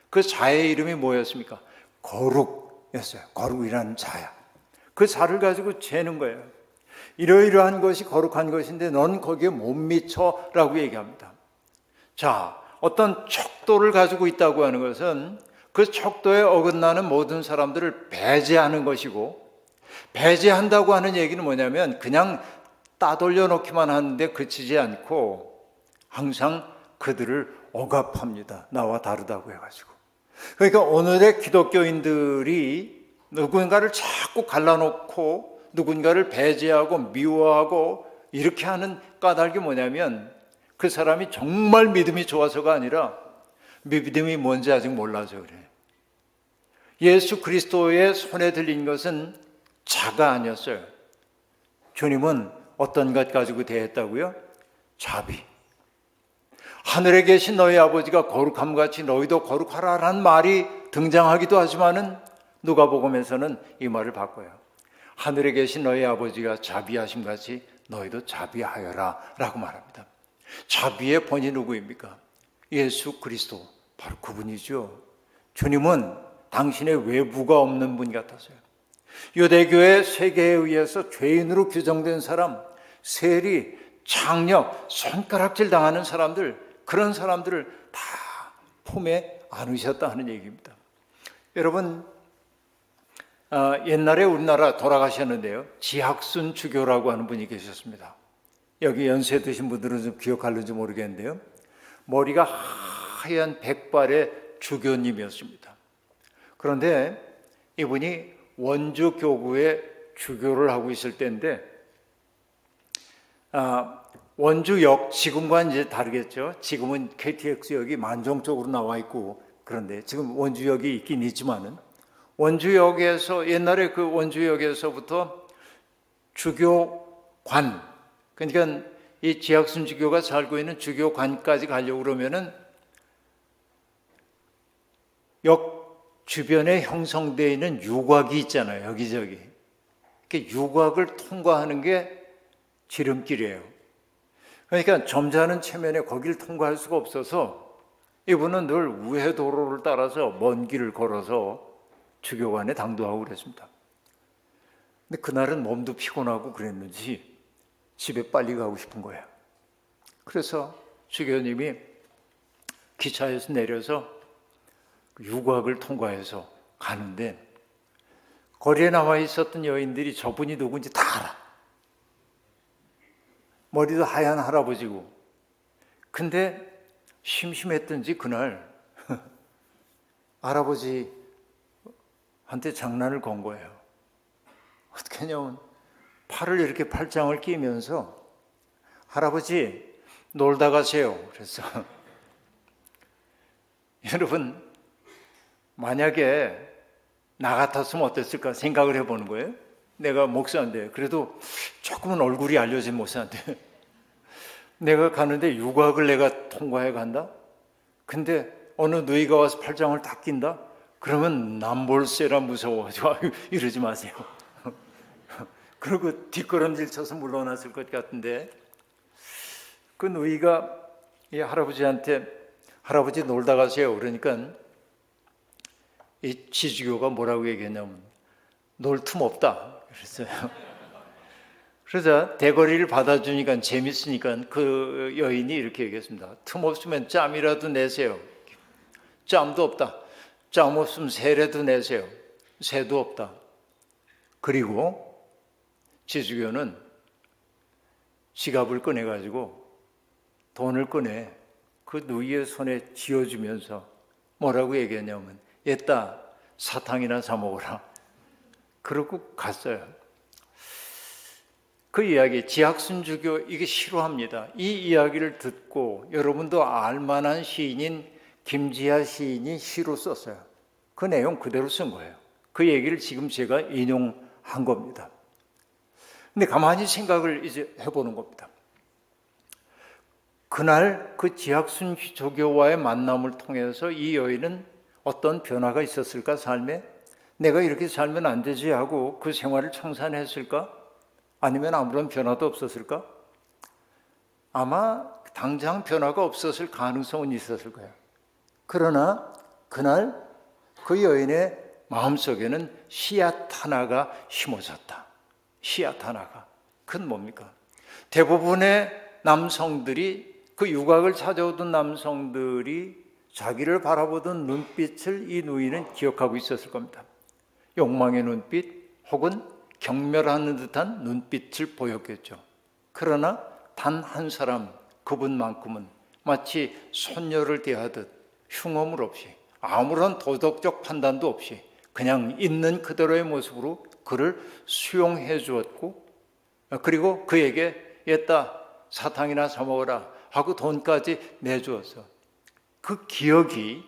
그 자의 이름이 뭐였습니까? 거룩이었어요. 거룩이라는 자야. 그 자를 가지고 재는 거예요. 이러이러한 것이 거룩한 것인데 넌 거기에 못 미쳐라고 얘기합니다. 자, 어떤 척도를 가지고 있다고 하는 것은 그 척도에 어긋나는 모든 사람들을 배제하는 것이고, 배제한다고 하는 얘기는 뭐냐면 그냥 따돌려 놓기만 하는데 그치지 않고 항상 그들을 억압합니다. 나와 다르다고 해가지고. 그러니까 오늘의 기독교인들이 누군가를 자꾸 갈라놓고 누군가를 배제하고 미워하고 이렇게 하는 까닭이 뭐냐면 그 사람이 정말 믿음이 좋아서가 아니라 믿음이 뭔지 아직 몰라서 그래. 예수 그리스도의 손에 들린 것은 자가 아니었어요. 주님은 어떤 것 가지고 대했다고요? 자비. 하늘에 계신 너희 아버지가 거룩함 같이 너희도 거룩하라라는 말이 등장하기도 하지만은 누가복음에서는 이 말을 바꿔요. 하늘에 계신 너희 아버지가 자비하심 같이 너희도 자비하여라 라고 말합니다. 자비의 본이 누구입니까? 예수 그리스도, 바로 그분이죠. 주님은 당신의 외부가 없는 분 같았어요. 유대교의 세계에 의해서 죄인으로 규정된 사람, 세리, 장력, 손가락질 당하는 사람들, 그런 사람들을 다 품에 안으셨다 하는 얘기입니다. 여러분, 옛날에 우리나라 돌아가셨는데요, 지학순 주교라고 하는 분이 계셨습니다. 여기 연세 드신 분들은 좀 기억할는지 모르겠는데요, 머리가 하얀 백발의 주교님이었습니다. 그런데 이분이 원주 교구에 주교를 하고 있을 때인데, 원주역, 지금과 이제 다르겠죠. 지금은 KTX역이 만종 쪽으로 나와 있고, 그런데 지금 원주역이 있긴 있지만은, 원주역에서, 옛날에 그 원주역에서부터 주교관, 그러니까 이 지학순 주교가 살고 있는 주교관까지 가려고 그러면은 역 주변에 형성되어 있는 유곽이 있잖아요, 여기저기. 유곽을 통과하는 게 지름길이에요. 그러니까 점잖은 체면에 거기를 통과할 수가 없어서 이분은 늘 우회도로를 따라서 먼 길을 걸어서 주교관에 당도하고 그랬습니다. 근데 그날은 몸도 피곤하고 그랬는지 집에 빨리 가고 싶은 거예요. 그래서 주교님이 기차에서 내려서 유곽을 통과해서 가는데 거리에 나와 있었던 여인들이 저분이 누군지 다 알아. 머리도 하얀 할아버지고. 근데 심심했던지 그날 할아버지한테 장난을 건 거예요. 어떻게 했냐면 팔을 이렇게 팔짱을 끼면서 할아버지 놀다 가세요. 그래서 여러분 만약에 나 같았으면 어땠을까 생각을 해보는 거예요. 내가 목사인데 그래도 조금은 얼굴이 알려진 목사인데 내가 가는데 유곽을 내가 통과해 간다? 근데 어느 누이가 와서 팔짱을 딱 낀다? 그러면 남볼세라 무서워가지고 이러지 마세요. 그리고 뒷걸음질 쳐서 물러났을 것 같은데 그 누이가 이 할아버지한테 할아버지 놀다 가세요. 그러니까 이 지주교가 뭐라고 얘기했냐면 놀 틈 없다 그랬어요. 그러자 대거리를 받아주니까 재밌으니까 그 여인이 이렇게 얘기했습니다. 틈 없으면 짬이라도 내세요. 짬도 없다. 짬 없으면 세라도 내세요. 세도 없다. 그리고 지주교는 지갑을 꺼내가지고 돈을 꺼내 그 누이의 손에 쥐어주면서 뭐라고 얘기했냐면 옛다 사탕이나 사 먹어라. 그러고 갔어요. 그 이야기 지학순주교 이게 싫어합니다. 이 이야기를 듣고 여러분도 알만한 시인인 김지하 시인이 시로 썼어요. 그 내용 그대로 쓴 거예요. 그 얘기를 지금 제가 인용한 겁니다. 근데 가만히 생각을 이제 해보는 겁니다. 그날 그 지학순 조교와의 만남을 통해서 이 여인은 어떤 변화가 있었을까 삶에? 내가 이렇게 살면 안 되지 하고 그 생활을 청산했을까? 아니면 아무런 변화도 없었을까? 아마 당장 변화가 없었을 가능성은 있었을 거예요. 그러나 그날 그 여인의 마음속에는 씨앗 하나가 심어졌다. 씨앗 하나가. 그건 뭡니까? 대부분의 남성들이 그 유곽을 찾아오던 남성들이 자기를 바라보던 눈빛을 이 누이는 기억하고 있었을 겁니다. 욕망의 눈빛 혹은 경멸하는 듯한 눈빛을 보였겠죠. 그러나 단 한 사람 그분만큼은 마치 손녀를 대하듯 흉엄을 없이 아무런 도덕적 판단도 없이 그냥 있는 그대로의 모습으로 그를 수용해 주었고 그리고 그에게 옛다 사탕이나 사 먹어라 하고 돈까지 내주었어. 그 기억이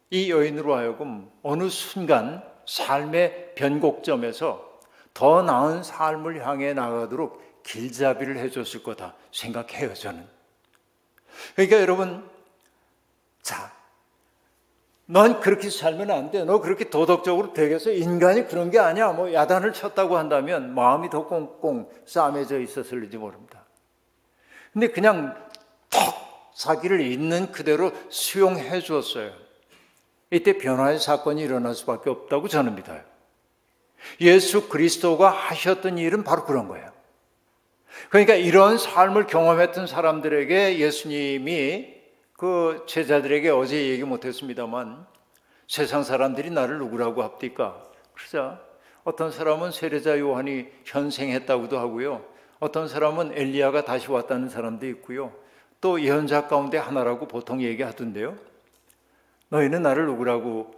이 여인으로 하여금 어느 순간 삶의 변곡점에서 더 나은 삶을 향해 나가도록 길잡이를 해줬을 거다 생각해요, 저는. 그러니까 여러분, 자, 넌 그렇게 살면 안 돼. 너 그렇게 도덕적으로 되겠어? 인간이 그런 게 아니야. 뭐 야단을 쳤다고 한다면 마음이 더 꽁꽁 싸매져 있었을지 모릅니다. 근데 그냥 턱 자기를 있는 그대로 수용해 주었어요. 이때 변화의 사건이 일어날 수밖에 없다고 저는 믿어요. 예수 그리스도가 하셨던 일은 바로 그런 거예요. 그러니까 이런 삶을 경험했던 사람들에게 예수님이 그 제자들에게 어제 얘기 못했습니다만 세상 사람들이 나를 누구라고 합니까? 그러자 어떤 사람은 세례자 요한이 현생했다고도 하고요. 어떤 사람은 엘리야가 다시 왔다는 사람도 있고요. 또 예언자 가운데 하나라고 보통 얘기하던데요. 너희는 나를 누구라고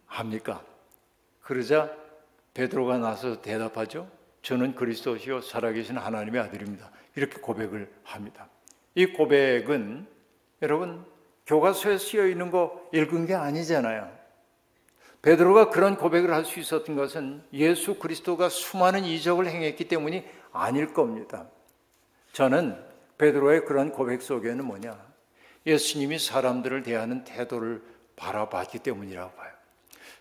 합니까? 그러자 베드로가 나서 대답하죠. 저는 그리스도시요 살아계신 하나님의 아들입니다. 이렇게 고백을 합니다. 이 고백은 여러분 교과서에 쓰여 있는 거 읽은 게 아니잖아요. 베드로가 그런 고백을 할 수 있었던 것은 예수 그리스도가 수많은 이적을 행했기 때문이 아닐 겁니다. 저는 베드로의 그런 고백 속에는 뭐냐? 예수님이 사람들을 대하는 태도를 바라봤기 때문이라고 봐요.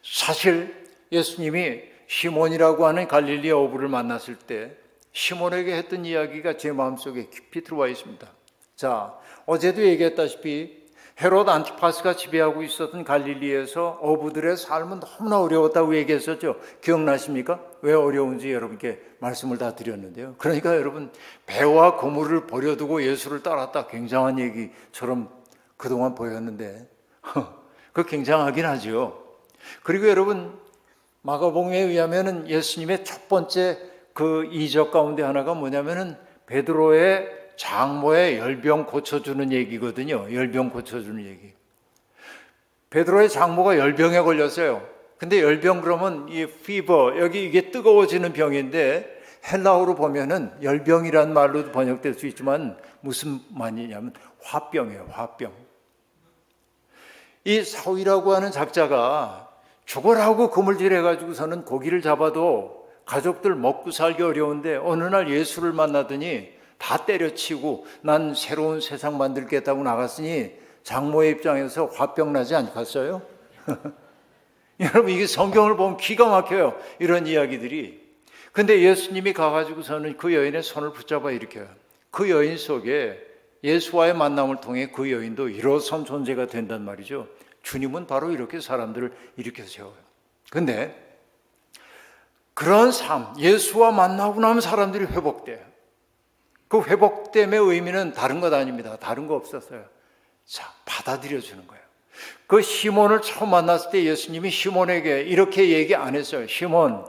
사실 예수님이 시몬이라고 하는 갈릴리 어부를 만났을 때 시몬에게 했던 이야기가 제 마음속에 깊이 들어와 있습니다. 자, 어제도 얘기했다시피 헤롯 안티파스가 지배하고 있었던 갈릴리에서 어부들의 삶은 너무나 어려웠다고 얘기했었죠. 기억나십니까? 왜 어려운지 여러분께 말씀을 다 드렸는데요. 그러니까 여러분 배와 그물을 버려두고 예수를 따랐다. 굉장한 얘기처럼 그동안 보였는데 그 굉장하긴 하죠. 그리고 여러분 마가복음에 의하면은 예수님의 첫 번째 그 이적 가운데 하나가 뭐냐면은 베드로의 장모의 열병 고쳐주는 얘기거든요. 열병 고쳐주는 얘기. 베드로의 장모가 열병에 걸렸어요. 근데 열병 그러면 이 피버, 여기 이게 뜨거워지는 병인데 헬라어로 보면은 열병이란 말로도 번역될 수 있지만 무슨 말이냐면 화병이에요. 화병. 이 사울이라고 하는 작자가 죽으라고 그물질해가지고서는 고기를 잡아도 가족들 먹고 살기 어려운데 어느 날 예수를 만나더니 다 때려치고 난 새로운 세상 만들겠다고 나갔으니 장모의 입장에서 화병 나지 않겠어요? 여러분 이게 성경을 보면 기가 막혀요. 이런 이야기들이. 근데 예수님이 가가지고서는 그 여인의 손을 붙잡아 일으켜요. 그 여인 속에 예수와의 만남을 통해 그 여인도 일어선 존재가 된단 말이죠. 주님은 바로 이렇게 사람들을 일으켜 세워요. 근데 그런 삶, 예수와 만나고 나면 사람들이 회복돼요. 그 회복됨의 의미는 다른 것 아닙니다. 다른 거 없었어요. 자, 받아들여 주는 거예요. 그 시몬을 처음 만났을 때 예수님이 시몬에게 이렇게 얘기 안 했어요. 시몬,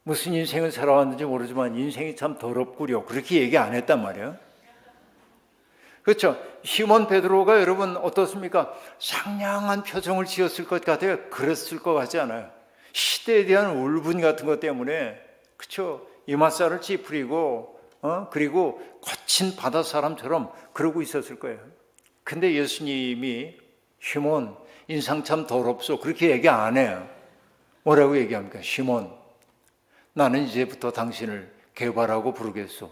무슨 인생을 살아왔는지 모르지만 인생이 참 더럽구려. 그렇게 얘기 안 했단 말이에요. 그렇죠? 시몬 베드로가 여러분 어떻습니까? 상냥한 표정을 지었을 것 같아요. 그랬을 것 같지 않아요. 시대에 대한 울분 같은 것 때문에, 그렇죠? 이맛살을 찌푸리고 그리고 거친 바다 사람처럼 그러고 있었을 거예요. 근데 예수님이 시몬 인상 참 더럽소 그렇게 얘기 안 해요. 뭐라고 얘기합니까? 시몬, 나는 이제부터 당신을 게바라고 부르겠소.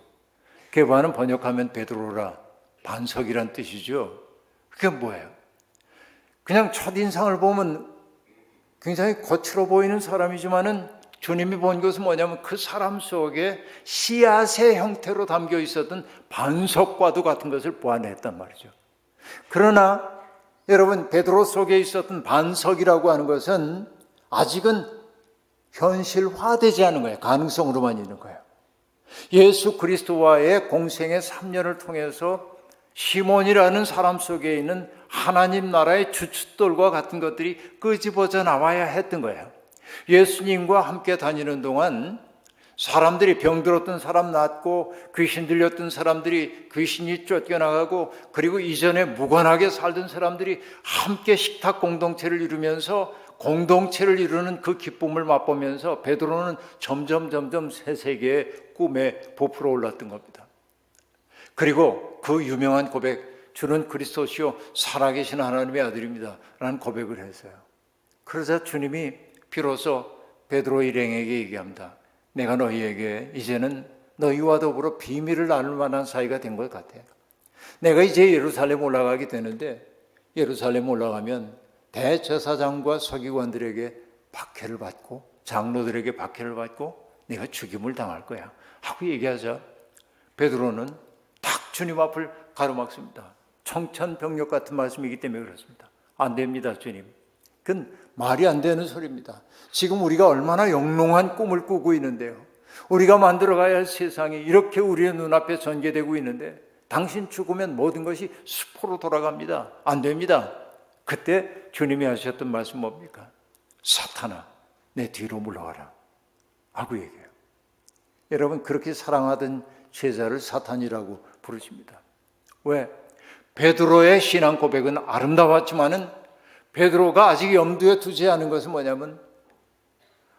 게바는 번역하면 베드로라, 반석이란 뜻이죠. 그게 뭐예요? 그냥 첫인상을 보면 굉장히 거칠어 보이는 사람이지만은 주님이 본 것은 뭐냐면 그 사람 속에 씨앗의 형태로 담겨 있었던 반석과도 같은 것을 보아냈단 말이죠. 그러나 여러분 베드로 속에 있었던 반석이라고 하는 것은 아직은 현실화되지 않은 거예요. 가능성으로만 있는 거예요. 예수 그리스도와의 공생의 3년을 통해서 시몬이라는 사람 속에 있는 하나님 나라의 주춧돌과 같은 것들이 끄집어져 나와야 했던 거예요. 예수님과 함께 다니는 동안 사람들이 병들었던 사람 낫고 귀신 들렸던 사람들이 귀신이 쫓겨나가고 그리고 이전에 무관하게 살던 사람들이 함께 식탁 공동체를 이루면서 공동체를 이루는 그 기쁨을 맛보면서 베드로는 점점 새 세계의 꿈에 부풀어 올랐던 겁니다. 그리고 그 유명한 고백, 주는 그리스도시요 살아계신 하나님의 아들입니다 라는 고백을 했어요. 그러자 주님이 비로소 베드로 일행에게 얘기합니다. 내가 너희에게 이제는 너희와 더불어 비밀을 나눌 만한 사이가 된 것 같아. 내가 이제 예루살렘 올라가게 되는데 예루살렘 올라가면 대제사장과 서기관들에게 박해를 받고 장로들에게 박해를 받고 내가 죽임을 당할 거야 하고 얘기하자 베드로는 딱 주님 앞을 가로막습니다. 청천벽력 같은 말씀이기 때문에 그렇습니다. 안 됩니다 주님. 그건 말이 안 되는 소리입니다. 지금 우리가 얼마나 영롱한 꿈을 꾸고 있는데요. 우리가 만들어가야 할 세상이 이렇게 우리의 눈앞에 전개되고 있는데 당신 죽으면 모든 것이 수포로 돌아갑니다. 안 됩니다. 그때 주님이 하셨던 말씀 뭡니까? 사탄아 내 뒤로 물러가라 하고 얘기해요. 여러분 그렇게 사랑하던 제자를 사탄이라고 부르십니다. 왜? 베드로의 신앙 고백은 아름다웠지만은 베드로가 아직 염두에 두지 않은 것은 뭐냐면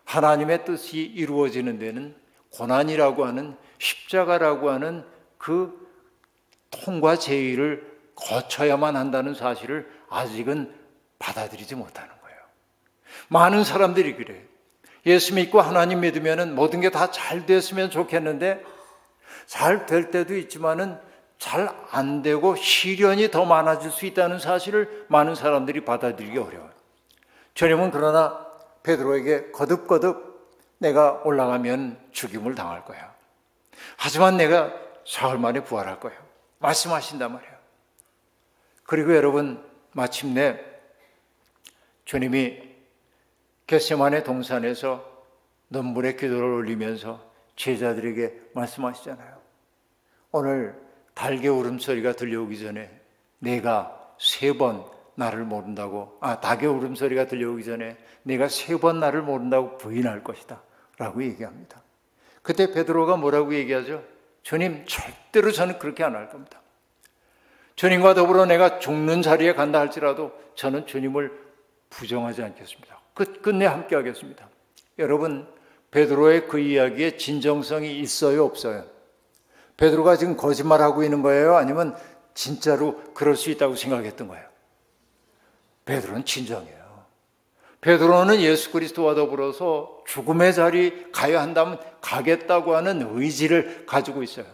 하나님의 뜻이 이루어지는 데는 고난이라고 하는 십자가라고 하는 그 통과 제의를 거쳐야만 한다는 사실을 아직은 받아들이지 못하는 거예요. 많은 사람들이 그래요. 예수 믿고 하나님 믿으면 모든 게 다 잘 됐으면 좋겠는데 잘 될 때도 있지만은 잘 안 되고 시련이 더 많아질 수 있다는 사실을 많은 사람들이 받아들이기 어려워요. 주님은 그러나 베드로에게 거듭 내가 올라가면 죽임을 당할 거야. 하지만 내가 사흘 만에 부활할 거야. 말씀하신단 말이에요. 그리고 여러분 마침내 주님이 겟세마네 동산에서 눈물의 기도를 올리면서 제자들에게 말씀하시잖아요. 오늘 달개 울음소리가 들려오기 전에 내가 3번 나를 모른다고 닭의 울음소리가 들려오기 전에 내가 3번 나를 모른다고 부인할 것이다 라고 얘기합니다. 그때 베드로가 뭐라고 얘기하죠? 주님 절대로 저는 그렇게 안 할 겁니다. 주님과 더불어 내가 죽는 자리에 간다 할지라도 저는 주님을 부정하지 않겠습니다. 끝끝내 함께 하겠습니다. 여러분, 베드로의 그 이야기에 진정성이 있어요, 없어요? 베드로가 지금 거짓말하고 있는 거예요? 아니면 진짜로 그럴 수 있다고 생각했던 거예요? 베드로는 진정해요. 베드로는 예수 그리스도와 더불어서 죽음의 자리 가야 한다면 가겠다고 하는 의지를 가지고 있어요.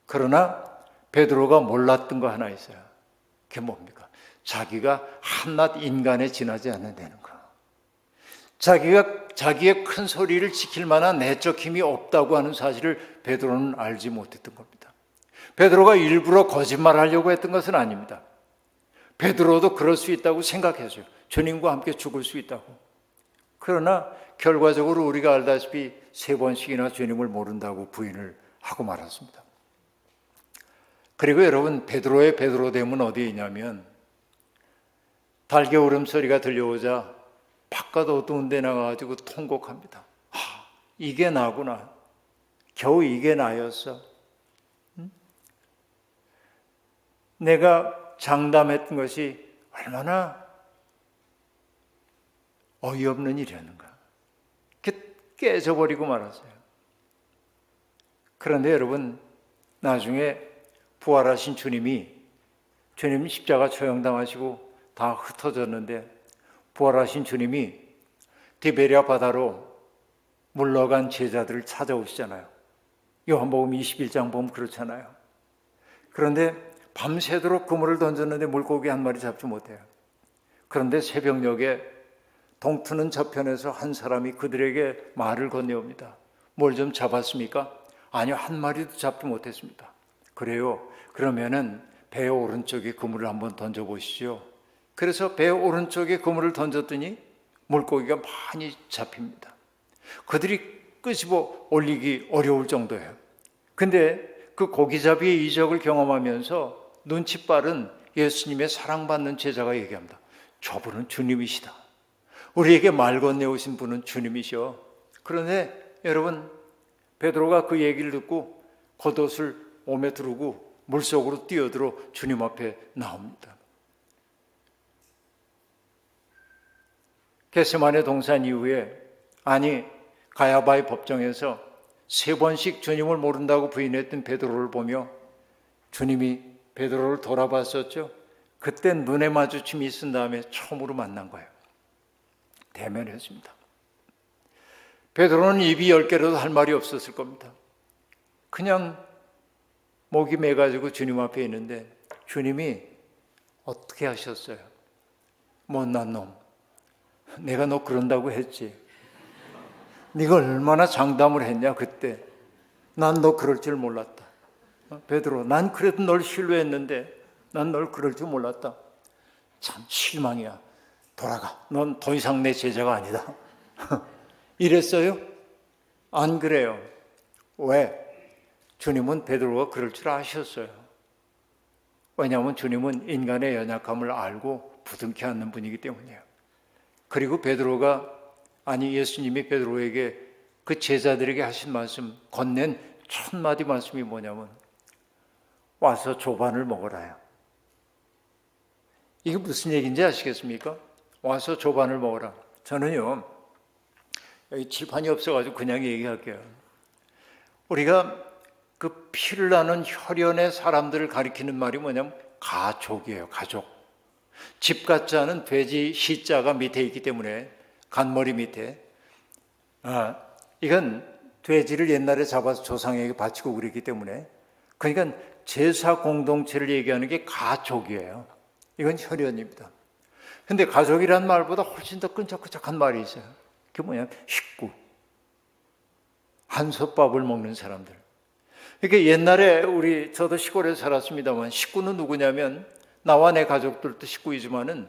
그러나 베드로가 몰랐던 거 하나 있어요. 그게 뭡니까? 자기가 한낱 인간에 지나지 않는다는 거. 자기가 자기의 큰 소리를 지킬 만한 내적 힘이 없다고 하는 사실을 베드로는 알지 못했던 겁니다. 베드로가 일부러 거짓말하려고 했던 것은 아닙니다. 베드로도 그럴 수 있다고 생각했어요. 주님과 함께 죽을 수 있다고. 그러나 결과적으로 우리가 알다시피 3번씩이나 주님을 모른다고 부인을 하고 말았습니다. 그리고 여러분, 베드로의 베드로됨은 어디에 있냐면 달개 울음소리가 들려오자 바깥 어두운 데 나가가지고 통곡합니다. 이게 나구나. 겨우 이게 나였어. 응? 내가 장담했던 것이 얼마나 어이없는 일이었는가. 깨져버리고 말았어요. 그런데 여러분, 나중에 부활하신 주님 십자가 처형당하시고 다 흩어졌는데 부활하신 주님이 디베랴 바다로 물러간 제자들을 찾아오시잖아요. 요한복음 21장 보면 그렇잖아요. 그런데 밤새도록 그물을 던졌는데 물고기 한 마리 잡지 못해요. 그런데 새벽녘에 동트는 저편에서 한 사람이 그들에게 말을 건네옵니다. 뭘 좀 잡았습니까? 아니요, 한 마리도 잡지 못했습니다. 그래요? 그러면은 배 오른쪽에 그물을 한번 던져보시죠. 그래서 배 오른쪽에 그물을 던졌더니 물고기가 많이 잡힙니다. 그들이 끄집어 올리기 어려울 정도예요. 근데 그 고기잡이의 이적을 경험하면서 눈치 빠른 예수님의 사랑받는 제자가 얘기합니다. 저분은 주님이시다. 우리에게 말 건네오신 분은 주님이셔. 그런데 여러분, 베드로가 그 얘기를 듣고 겉옷을 몸에 두르고 물속으로 뛰어들어 주님 앞에 나옵니다. 겟세마네 동산 이후에 가야바의 법정에서 3번씩 주님을 모른다고 부인했던 베드로를 보며 주님이 베드로를 돌아봤었죠. 그때 눈에 마주침이 있은 다음에 처음으로 만난 거예요. 대면했습니다. 베드로는 입이 10개라도 할 말이 없었을 겁니다. 그냥 목이 매가지고 주님 앞에 있는데 주님이 어떻게 하셨어요? 못난 놈, 내가 너 그런다고 했지. 네가 얼마나 장담을 했냐 그때. 난 너 그럴 줄 몰랐다. 베드로, 난 그래도 널 신뢰했는데 난 널 그럴 줄 몰랐다. 참 실망이야. 돌아가. 넌 더 이상 내 제자가 아니다. 이랬어요? 안 그래요. 왜? 주님은 베드로가 그럴 줄 아셨어요. 왜냐하면 주님은 인간의 연약함을 알고 부둥켜 안는 분이기 때문이에요. 그리고 예수님이 베드로에게 그 제자들에게 하신 말씀, 건넨 첫 마디 말씀이 뭐냐면 와서 조반을 먹어라요. 이게 무슨 얘기인지 아시겠습니까? 와서 조반을 먹어라. 저는요, 여기 칠판이 없어가지고 그냥 얘기할게요. 우리가 그 피를 나는 혈연의 사람들을 가리키는 말이 뭐냐면 가족이에요. 가족. 집 같지 않은 돼지 시자가 밑에 있기 때문에 간머리 밑에 이건 돼지를 옛날에 잡아서 조상에게 바치고 그랬기 때문에 그러니까 제사 공동체를 얘기하는 게 가족이에요. 이건 혈연입니다. 근데 가족이란 말보다 훨씬 더 끈적끈적한 말이 있어요. 그게 뭐냐면 식구. 한솥밥을 먹는 사람들. 그러니까 옛날에 저도 시골에 살았습니다만 식구는 누구냐면 나와 내 가족들도 식구이지만은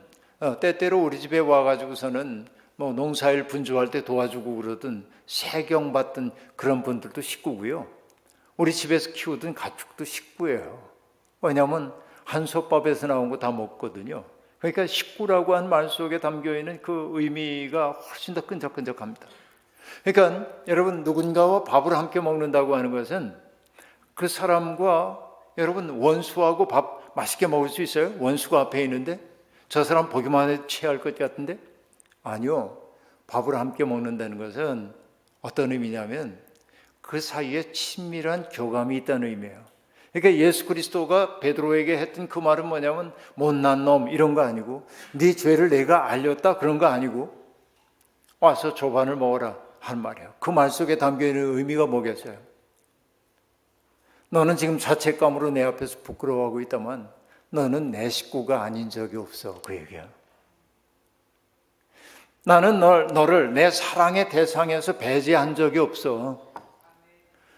때때로 우리 집에 와가지고서는 뭐 농사일 분주할 때 도와주고 그러던 세경 받던 그런 분들도 식구고요. 우리 집에서 키우던 가축도 식구예요. 왜냐하면 한솥밥에서 나온 거 다 먹거든요. 그러니까 식구라고 한 말 속에 담겨있는 그 의미가 훨씬 더 끈적끈적합니다. 그러니까 여러분, 누군가와 밥을 함께 먹는다고 하는 것은 그 사람과 여러분 원수하고 맛있게 먹을 수 있어요? 원수가 앞에 있는데? 저 사람 보기만 해도 취할 것 같은데? 아니요. 밥을 함께 먹는다는 것은 어떤 의미냐면 그 사이에 친밀한 교감이 있다는 의미예요. 그러니까 예수 그리스도가 베드로에게 했던 그 말은 뭐냐면 못난 놈 이런 거 아니고 네 죄를 내가 알렸다 그런 거 아니고 와서 조반을 먹어라 하는 말이에요. 그 말 속에 담겨있는 의미가 뭐겠어요? 너는 지금 자책감으로 내 앞에서 부끄러워하고 있다만 너는 내 식구가 아닌 적이 없어. 그 얘기야. 나는 너를 내 사랑의 대상에서 배제한 적이 없어.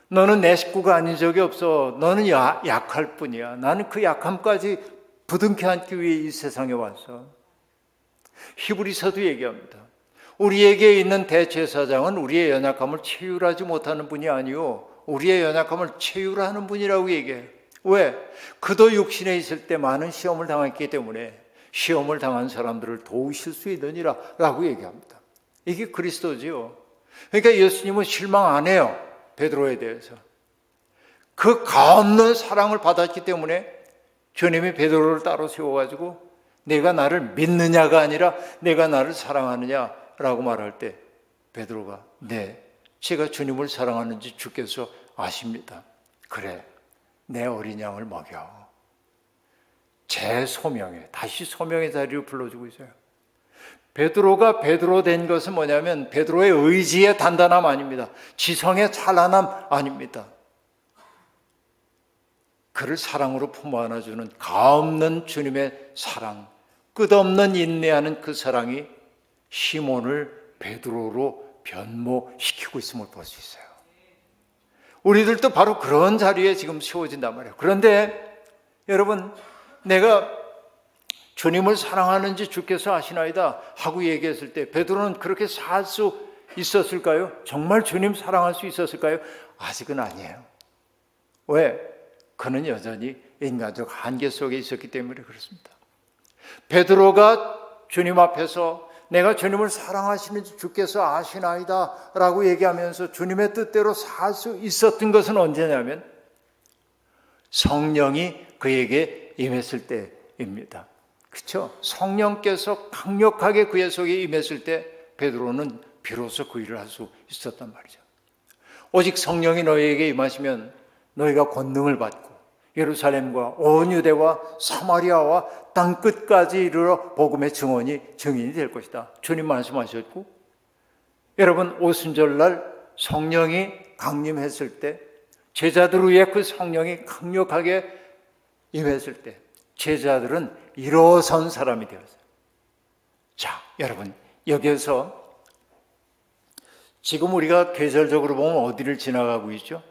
너는 내 식구가 아닌 적이 없어. 너는 약할 뿐이야. 나는 그 약함까지 부둥켜 안기 위해 이 세상에 왔어. 히브리서도 얘기합니다. 우리에게 있는 대제사장은 우리의 연약함을 체휼하지 못하는 분이 아니요 우리의 연약함을 체휼하는 분이라고 얘기해요. 왜? 그도 육신에 있을 때 많은 시험을 당했기 때문에 시험을 당한 사람들을 도우실 수 있느니라 라고 얘기합니다. 이게 그리스도지요. 그러니까 예수님은 실망 안 해요. 베드로에 대해서. 그 가없는 사랑을 받았기 때문에 주님이 베드로를 따로 세워가지고 내가 나를 믿느냐가 아니라 내가 나를 사랑하느냐라고 말할 때 베드로가 네, 제가 주님을 사랑하는지 주께서 아십니다. 그래, 내 어린 양을 먹여. 제 소명에, 다시 소명의 자리로 불러주고 있어요. 베드로가 베드로 된 것은 뭐냐면 베드로의 의지의 단단함 아닙니다. 지성의 찬란함 아닙니다. 그를 사랑으로 품어 안아주는 가없는 주님의 사랑, 끝없는 인내하는 그 사랑이 시몬을 베드로로 변모시키고 있음을 볼 수 있어요. 우리들도 바로 그런 자리에 지금 세워진단 말이에요. 그런데 여러분, 내가 주님을 사랑하는지 주께서 아시나이다 하고 얘기했을 때 베드로는 그렇게 살 수 있었을까요? 정말 주님 사랑할 수 있었을까요? 아직은 아니에요. 왜? 그는 여전히 인간적 한계 속에 있었기 때문에 그렇습니다. 베드로가 주님 앞에서 내가 주님을 사랑하시는지 주께서 아시나이다 라고 얘기하면서 주님의 뜻대로 살 수 있었던 것은 언제냐면 성령이 그에게 임했을 때입니다. 그렇죠? 성령께서 강력하게 그의 속에 임했을 때 베드로는 비로소 그 일을 할 수 있었단 말이죠. 오직 성령이 너희에게 임하시면 너희가 권능을 받고 예루살렘과 온 유대와 사마리아와 땅끝까지 이르러 복음의 증인이 될 것이다. 주님 말씀하셨고 여러분 오순절날 성령이 강림했을 때 제자들 위에 그 성령이 강력하게 임했을 때 제자들은 일어선 사람이 되었어요. 자, 여러분 여기에서 지금 우리가 계절적으로 보면 어디를 지나가고 있죠?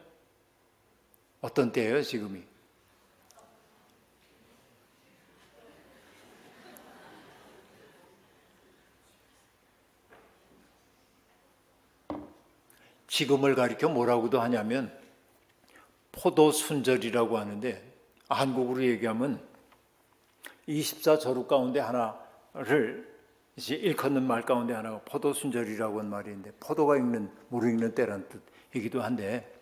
어떤 때예요, 지금이? 지금을 가리켜 뭐라고도 하냐면 포도순절이라고 하는데 한국으로 얘기하면 24저루 가운데 하나를 이제 일컫는 말 가운데 하나가 포도순절이라고 하는 말인데 포도가 익는, 무르익는 때라는 뜻이기도 한데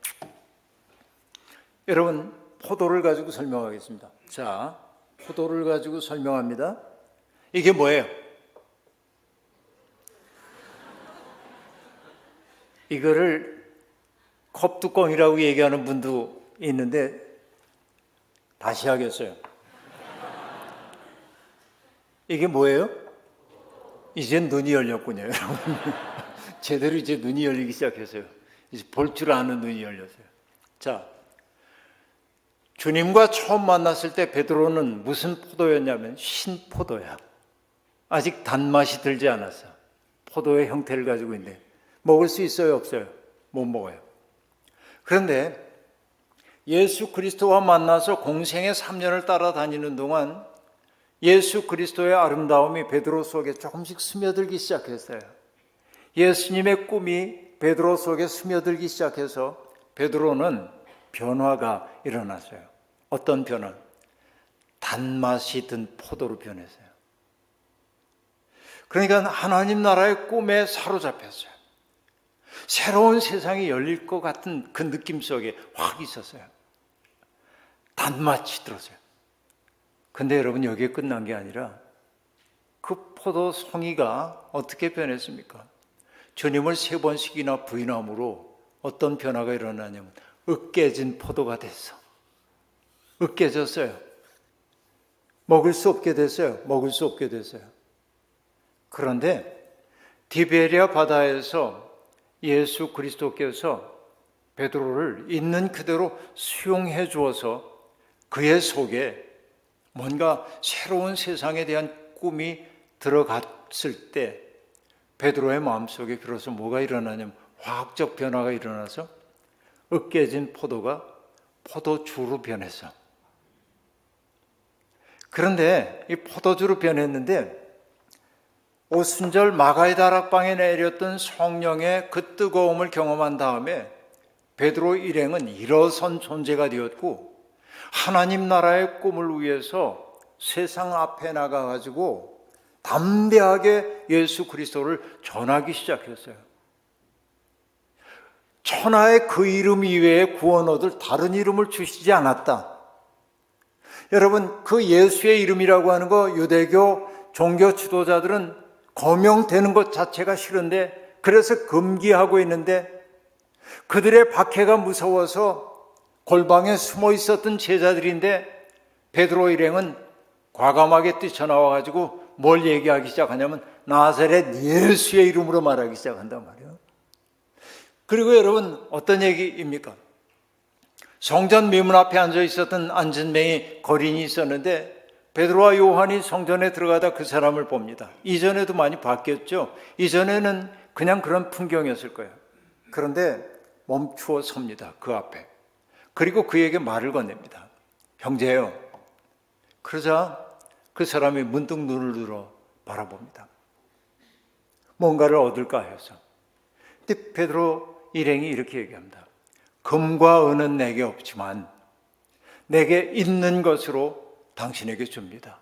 여러분 포도를 가지고 설명하겠습니다. 자, 포도를 가지고 설명합니다. 이게 뭐예요? 이거를 컵뚜껑이라고 얘기하는 분도 있는데 다시 하겠어요. 이게 뭐예요? 이젠 눈이 열렸군요, 여러분. 제대로 이제 눈이 열리기 시작했어요. 이제 볼 줄 아는 눈이 열렸어요. 자, 주님과 처음 만났을 때 베드로는 무슨 포도였냐면 신포도야. 아직 단맛이 들지 않았어. 포도의 형태를 가지고 있는데 먹을 수 있어요, 없어요? 못 먹어요. 그런데 예수 그리스도와 만나서 공생의 3년을 따라다니는 동안 예수 그리스도의 아름다움이 베드로 속에 조금씩 스며들기 시작했어요. 예수님의 꿈이 베드로 속에 스며들기 시작해서 베드로는 변화가 일어났어요. 어떤 변화? 단맛이 든 포도로 변했어요. 그러니까 하나님 나라의 꿈에 사로잡혔어요. 새로운 세상이 열릴 것 같은 그 느낌 속에 확 있었어요. 단맛이 들었어요. 근데 여러분 여기에 끝난 게 아니라 그 포도 송이가 어떻게 변했습니까? 주님을 3번씩이나 부인함으로 어떤 변화가 일어나냐면 으깨진 포도가 됐어. 으깨졌어요. 먹을 수 없게 됐어요. 먹을 수 없게 됐어요. 그런데 디베리아 바다에서 예수 그리스도께서 베드로를 있는 그대로 수용해 주어서 그의 속에 뭔가 새로운 세상에 대한 꿈이 들어갔을 때 베드로의 마음속에 비로소 뭐가 일어나냐면 화학적 변화가 일어나서 으깨진 포도가 포도주로 변했어. 그런데 이 포도주로 변했는데 오순절 마가의 다락방에 내렸던 성령의 그 뜨거움을 경험한 다음에 베드로 일행은 일어선 존재가 되었고 하나님 나라의 꿈을 위해서 세상 앞에 나가가지고 담대하게 예수 그리스도를 전하기 시작했어요. 천하의 그 이름 이외에 구원 얻을 다른 이름을 주시지 않았다. 여러분, 그 예수의 이름이라고 하는 거 유대교 종교 지도자들은 거명되는 것 자체가 싫은데 그래서 금기하고 있는데 그들의 박해가 무서워서 골방에 숨어 있었던 제자들인데 베드로 일행은 과감하게 뛰쳐나와가지고 뭘 얘기하기 시작하냐면 나사렛 예수의 이름으로 말하기 시작한단 말이에요. 그리고 여러분 어떤 얘기입니까? 성전 미문 앞에 앉아 있었던 안진뱅이 거린이 있었는데 베드로와 요한이 성전에 들어가다 그 사람을 봅니다. 이전에도 많이 봤겠죠. 이전에는 그냥 그런 풍경이었을 거예요. 그런데 멈추어 섭니다. 그 앞에. 그리고 그에게 말을 건넵니다. 형제요. 그러자 그 사람이 문득 눈을 들어 바라봅니다. 뭔가를 얻을까 해서. 근데 베드로 일행이 이렇게 얘기합니다. 금과 은은 내게 없지만 내게 있는 것으로 당신에게 줍니다.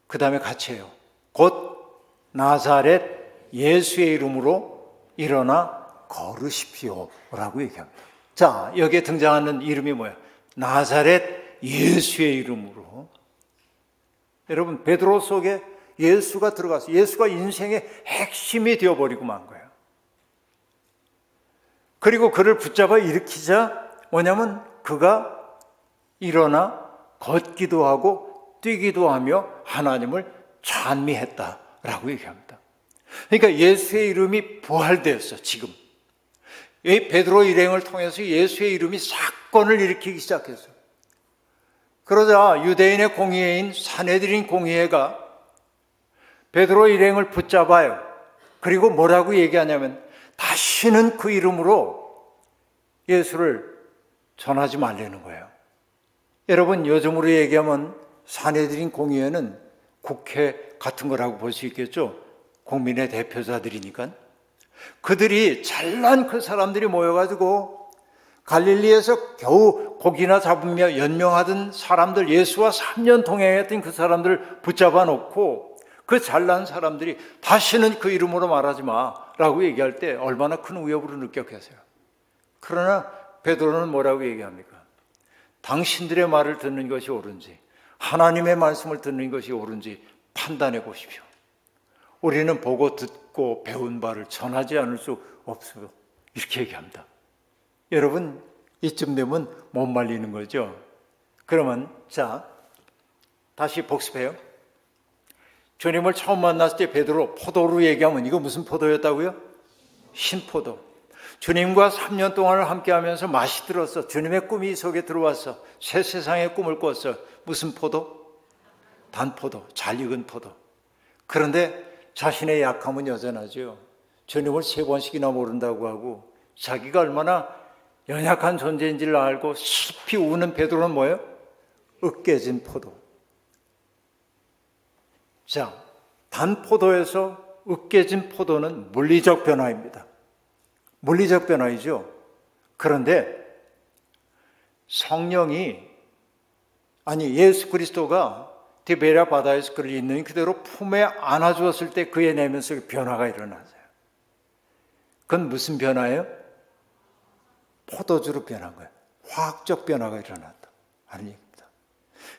그 다음에 같이 해요. 곧 나사렛 예수의 이름으로 일어나 걸으십시오 라고 얘기합니다. 자, 여기에 등장하는 이름이 뭐야? 나사렛 예수의 이름으로. 여러분, 베드로 속에 예수가 들어가서 예수가 인생의 핵심이 되어버리고 만 거예요. 그리고 그를 붙잡아 일으키자 뭐냐면 그가 일어나 걷기도 하고 뛰기도 하며 하나님을 찬미했다라고 얘기합니다. 그러니까 예수의 이름이 부활되었어. 지금 이 베드로 일행을 통해서 예수의 이름이 사건을 일으키기 시작했어요. 그러자 유대인의 공의회인 산헤드린 공의회가 베드로 일행을 붙잡아요. 그리고 뭐라고 얘기하냐면 다시는 그 이름으로 예수를 전하지 말라는 거예요. 여러분, 요즘으로 얘기하면 산헤드린 공의회는 국회 같은 거라고 볼 수 있겠죠. 국민의 대표자들이니까. 그들이 잘난 그 사람들이 모여가지고 갈릴리에서 겨우 고기나 잡으며 연명하던 사람들, 예수와 3년 동행했던 그 사람들을 붙잡아 놓고 그 잘난 사람들이 다시는 그 이름으로 말하지 마라고 얘기할 때 얼마나 큰 위협으로 느꼈겠어요. 그러나 베드로는 뭐라고 얘기합니까? 당신들의 말을 듣는 것이 옳은지 하나님의 말씀을 듣는 것이 옳은지 판단해 보십시오. 우리는 보고 듣고 배운 바를 전하지 않을 수 없어요. 이렇게 얘기합니다. 여러분, 이쯤 되면 못 말리는 거죠. 그러면 자, 다시 복습해요. 주님을 처음 만났을 때 베드로 포도로 얘기하면 이거 무슨 포도였다고요? 신포도. 주님과 3년 동안을 함께하면서 맛이 들었어. 주님의 꿈이 속에 들어왔어. 새 세상의 꿈을 꿨어. 무슨 포도? 단포도, 잘 익은 포도. 그런데 자신의 약함은 여전하죠. 주님을 3번씩이나 모른다고 하고 자기가 얼마나 연약한 존재인지를 알고 슬피 우는 베드로는 뭐예요? 으깨진 포도. 자, 단포도에서 으깨진 포도는 물리적 변화입니다. 물리적 변화이죠. 그런데 예수 그리스도가 디베랴 바다에서 그를 있는 그대로 품에 안아주었을 때 그의 내면 속에 변화가 일어났어요. 그건 무슨 변화예요? 포도주로 변한 거예요. 화학적 변화가 일어났다 하는 얘기입니다.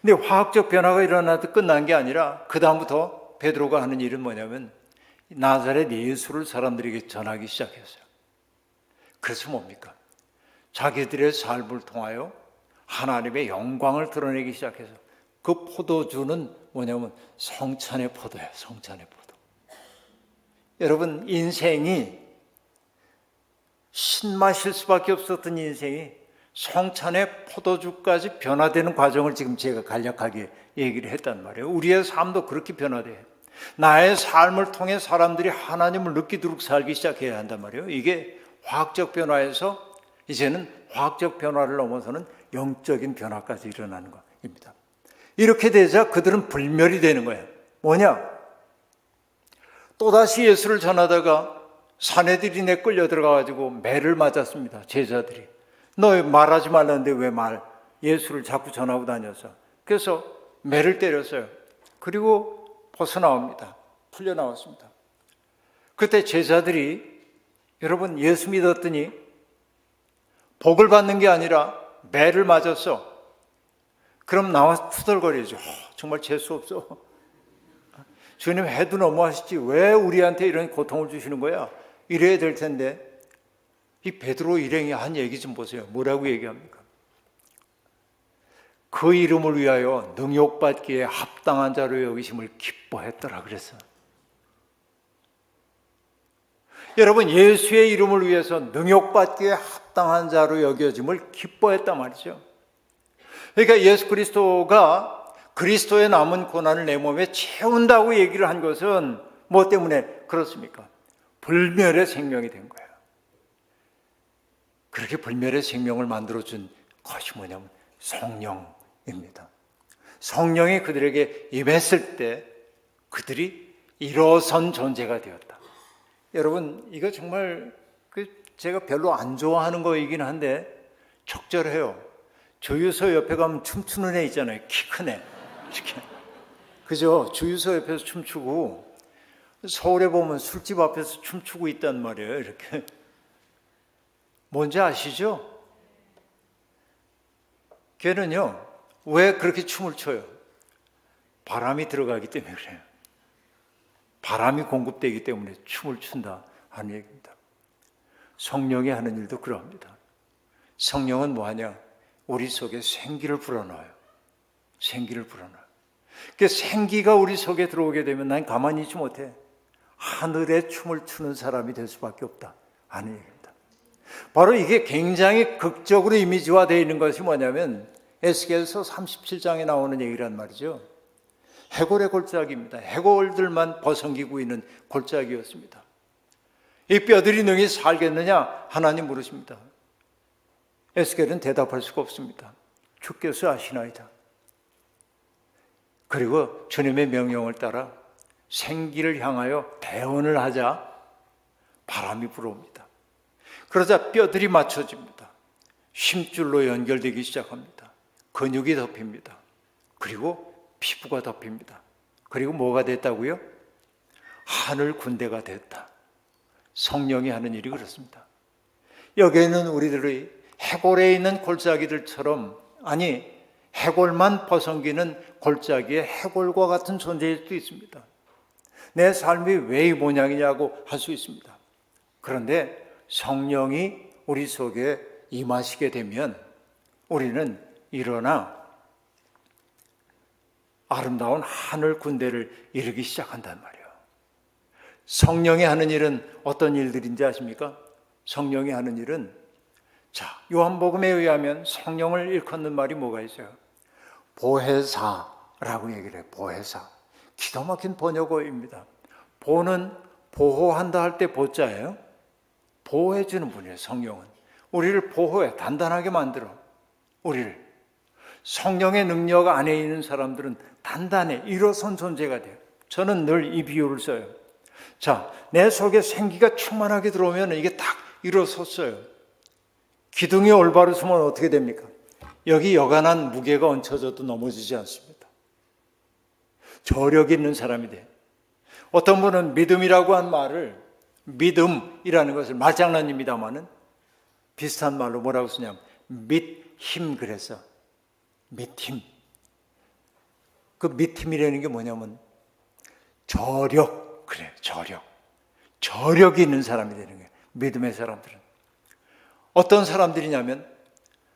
근데 화학적 변화가 일어나도 끝난 게 아니라 그 다음부터 베드로가 하는 일은 뭐냐면 나사렛 예수를 사람들에게 전하기 시작했어요. 그래서 뭡니까? 자기들의 삶을 통하여 하나님의 영광을 드러내기 시작해서 그 포도주는 뭐냐면 성찬의 포도예요. 성찬의 포도. 여러분, 인생이 신마실 수밖에 없었던 인생이 성찬의 포도주까지 변화되는 과정을 지금 제가 간략하게 얘기를 했단 말이에요. 우리의 삶도 그렇게 변화돼요. 나의 삶을 통해 사람들이 하나님을 느끼도록 살기 시작해야 한단 말이에요. 이게 화학적 변화에서 이제는 화학적 변화를 넘어서는 영적인 변화까지 일어나는 겁니다. 이렇게 되자 그들은 불멸이 되는 거예요. 뭐냐? 또다시 예수를 전하다가 사내들인에 끌려 들어가가지고 매를 맞았습니다. 제자들이. 너 말하지 말라는데 왜 예수를 자꾸 전하고 다녔어? 그래서 매를 때렸어요. 그리고 벗어나옵니다. 풀려나왔습니다. 그때 제자들이 여러분 예수 믿었더니 복을 받는 게 아니라 매를 맞았어. 그럼 나와서 투덜거리죠. 정말 재수 없어. 주님 해도 너무하시지 왜 우리한테 이런 고통을 주시는 거야? 이래야 될 텐데 이 베드로 일행이 한 얘기 좀 보세요. 뭐라고 얘기합니까? 그 이름을 위하여 능욕받기에 합당한 자로 여기심을 기뻐했더라 그랬어요. 여러분 예수의 이름을 위해서 능욕받기에 합당한 자로 여겨짐을 기뻐했단 말이죠. 그러니까 예수 그리스도가 그리스도의 남은 고난을 내 몸에 채운다고 얘기를 한 것은 뭐 때문에 그렇습니까? 불멸의 생명이 된 거예요. 그렇게 불멸의 생명을 만들어준 것이 뭐냐면 성령입니다. 성령이 그들에게 임했을 때 그들이 일어선 존재가 되었다. 여러분 이거 정말 제가 별로 안 좋아하는 거이긴 한데 적절해요. 주유소 옆에 가면 춤추는 애 있잖아요. 키 큰 애. 이렇게. 그죠? 주유소 옆에서 춤추고 서울에 보면 술집 앞에서 춤추고 있단 말이에요. 이렇게. 뭔지 아시죠? 걔는요. 왜 그렇게 춤을 춰요? 바람이 들어가기 때문에 그래요. 바람이 공급되기 때문에 춤을 춘다 하는 얘기입니다. 성령이 하는 일도 그러합니다. 성령은 뭐하냐? 우리 속에 생기를 불어넣어요. 생기를 불어넣어요. 그 생기가 우리 속에 들어오게 되면 난 가만히 있지 못해. 하늘에 춤을 추는 사람이 될 수밖에 없다 하는 얘기입니다. 바로 이게 굉장히 극적으로 이미지화되어 있는 것이 뭐냐면 에스겔서 37장에 나오는 얘기란 말이죠. 해골의 골짜기입니다. 해골들만 버성기고 있는 골짜기였습니다. 이 뼈들이 능히 살겠느냐? 하나님 물으십니다. 에스겔은 대답할 수가 없습니다. 주께서 아시나이다. 그리고 주님의 명령을 따라 생기를 향하여 대언을 하자 바람이 불어옵니다. 그러자 뼈들이 맞춰집니다. 힘줄로 연결되기 시작합니다. 근육이 덮입니다. 그리고 피부가 덮입니다. 그리고 뭐가 됐다고요? 하늘 군대가 됐다. 성령이 하는 일이 그렇습니다. 여기에는 우리들의 해골에 있는 골짜기들처럼 아니 해골만 버성기는 골짜기의 해골과 같은 존재일 수도 있습니다. 내 삶이 왜 이 모양이냐고 할 수 있습니다. 그런데 성령이 우리 속에 임하시게 되면 우리는 일어나 아름다운 하늘 군대를 이루기 시작한단 말이에요. 성령이 하는 일은 어떤 일들인지 아십니까? 성령이 하는 일은 요한복음에 의하면 성령을 일컫는 말이 뭐가 있어요? 보혜사라고 얘기를 해요. 보혜사. 기가 막힌 번역어입니다. 보는 보호한다 할 때 보자예요. 보호해주는 분이에요. 성령은. 우리를 보호해. 단단하게 만들어. 우리를. 성령의 능력 안에 있는 사람들은 단단해. 일어선 존재가 돼요. 저는 늘 이 비유를 써요. 내 속에 생기가 충만하게 들어오면 이게 딱 일어섰어요. 기둥이 올바로 서면 어떻게 됩니까? 여기 여간한 무게가 얹혀져도 넘어지지 않습니다. 저력 있는 사람이 돼요. 어떤 분은 믿음이라고 한 말을 믿음이라는 것을 말장난입니다마는 비슷한 말로 뭐라고 쓰냐면 믿힘 그래서 믿힘. 그 밑힘이라는 게 뭐냐면 저력, 그래, 저력이 있는 사람이 되는 거예요. 믿음의 사람들은 어떤 사람들이냐면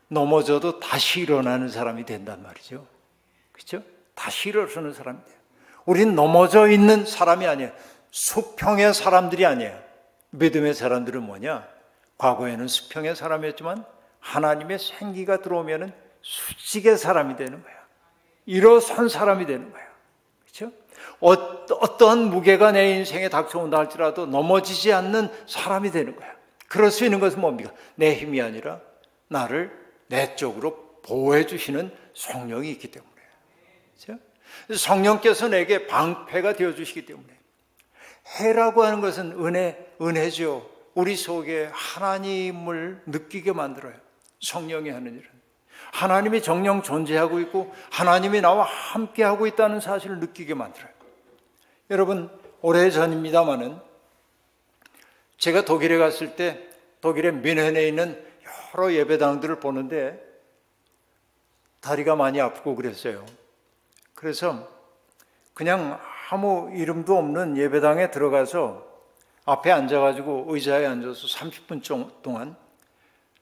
넘어져도 다시 일어나는 사람이 된단 말이죠. 그렇죠? 다시 일어서는 사람이 돼요. 우린 넘어져 있는 사람이 아니에요. 수평의 사람들이 아니에요. 믿음의 사람들은 뭐냐? 과거에는 수평의 사람이었지만 하나님의 생기가 들어오면은 수직의 사람이 되는 거예요. 일어선 사람이 되는 거예요. 그렇죠? 어떠한 무게가 내 인생에 닥쳐온다 할지라도 넘어지지 않는 사람이 되는 거예요. 그럴 수 있는 것은 뭡니까? 내 힘이 아니라 나를 내적으로 보호해 주시는 성령이 있기 때문에. 그렇죠? 성령께서 내게 방패가 되어 주시기 때문에. 해라고 하는 것은 은혜죠. 우리 속에 하나님을 느끼게 만들어요. 성령이 하는 일은. 하나님이 정령 존재하고 있고 하나님이 나와 함께하고 있다는 사실을 느끼게 만들어요. 여러분, 오래전입니다마는 제가 독일에 갔을 때 독일의 뮌헨에 있는 여러 예배당들을 보는데 다리가 많이 아프고 그랬어요. 그래서 그냥 아무 이름도 없는 예배당에 들어가서 앞에 앉아가지고 의자에 앉아서 30분 동안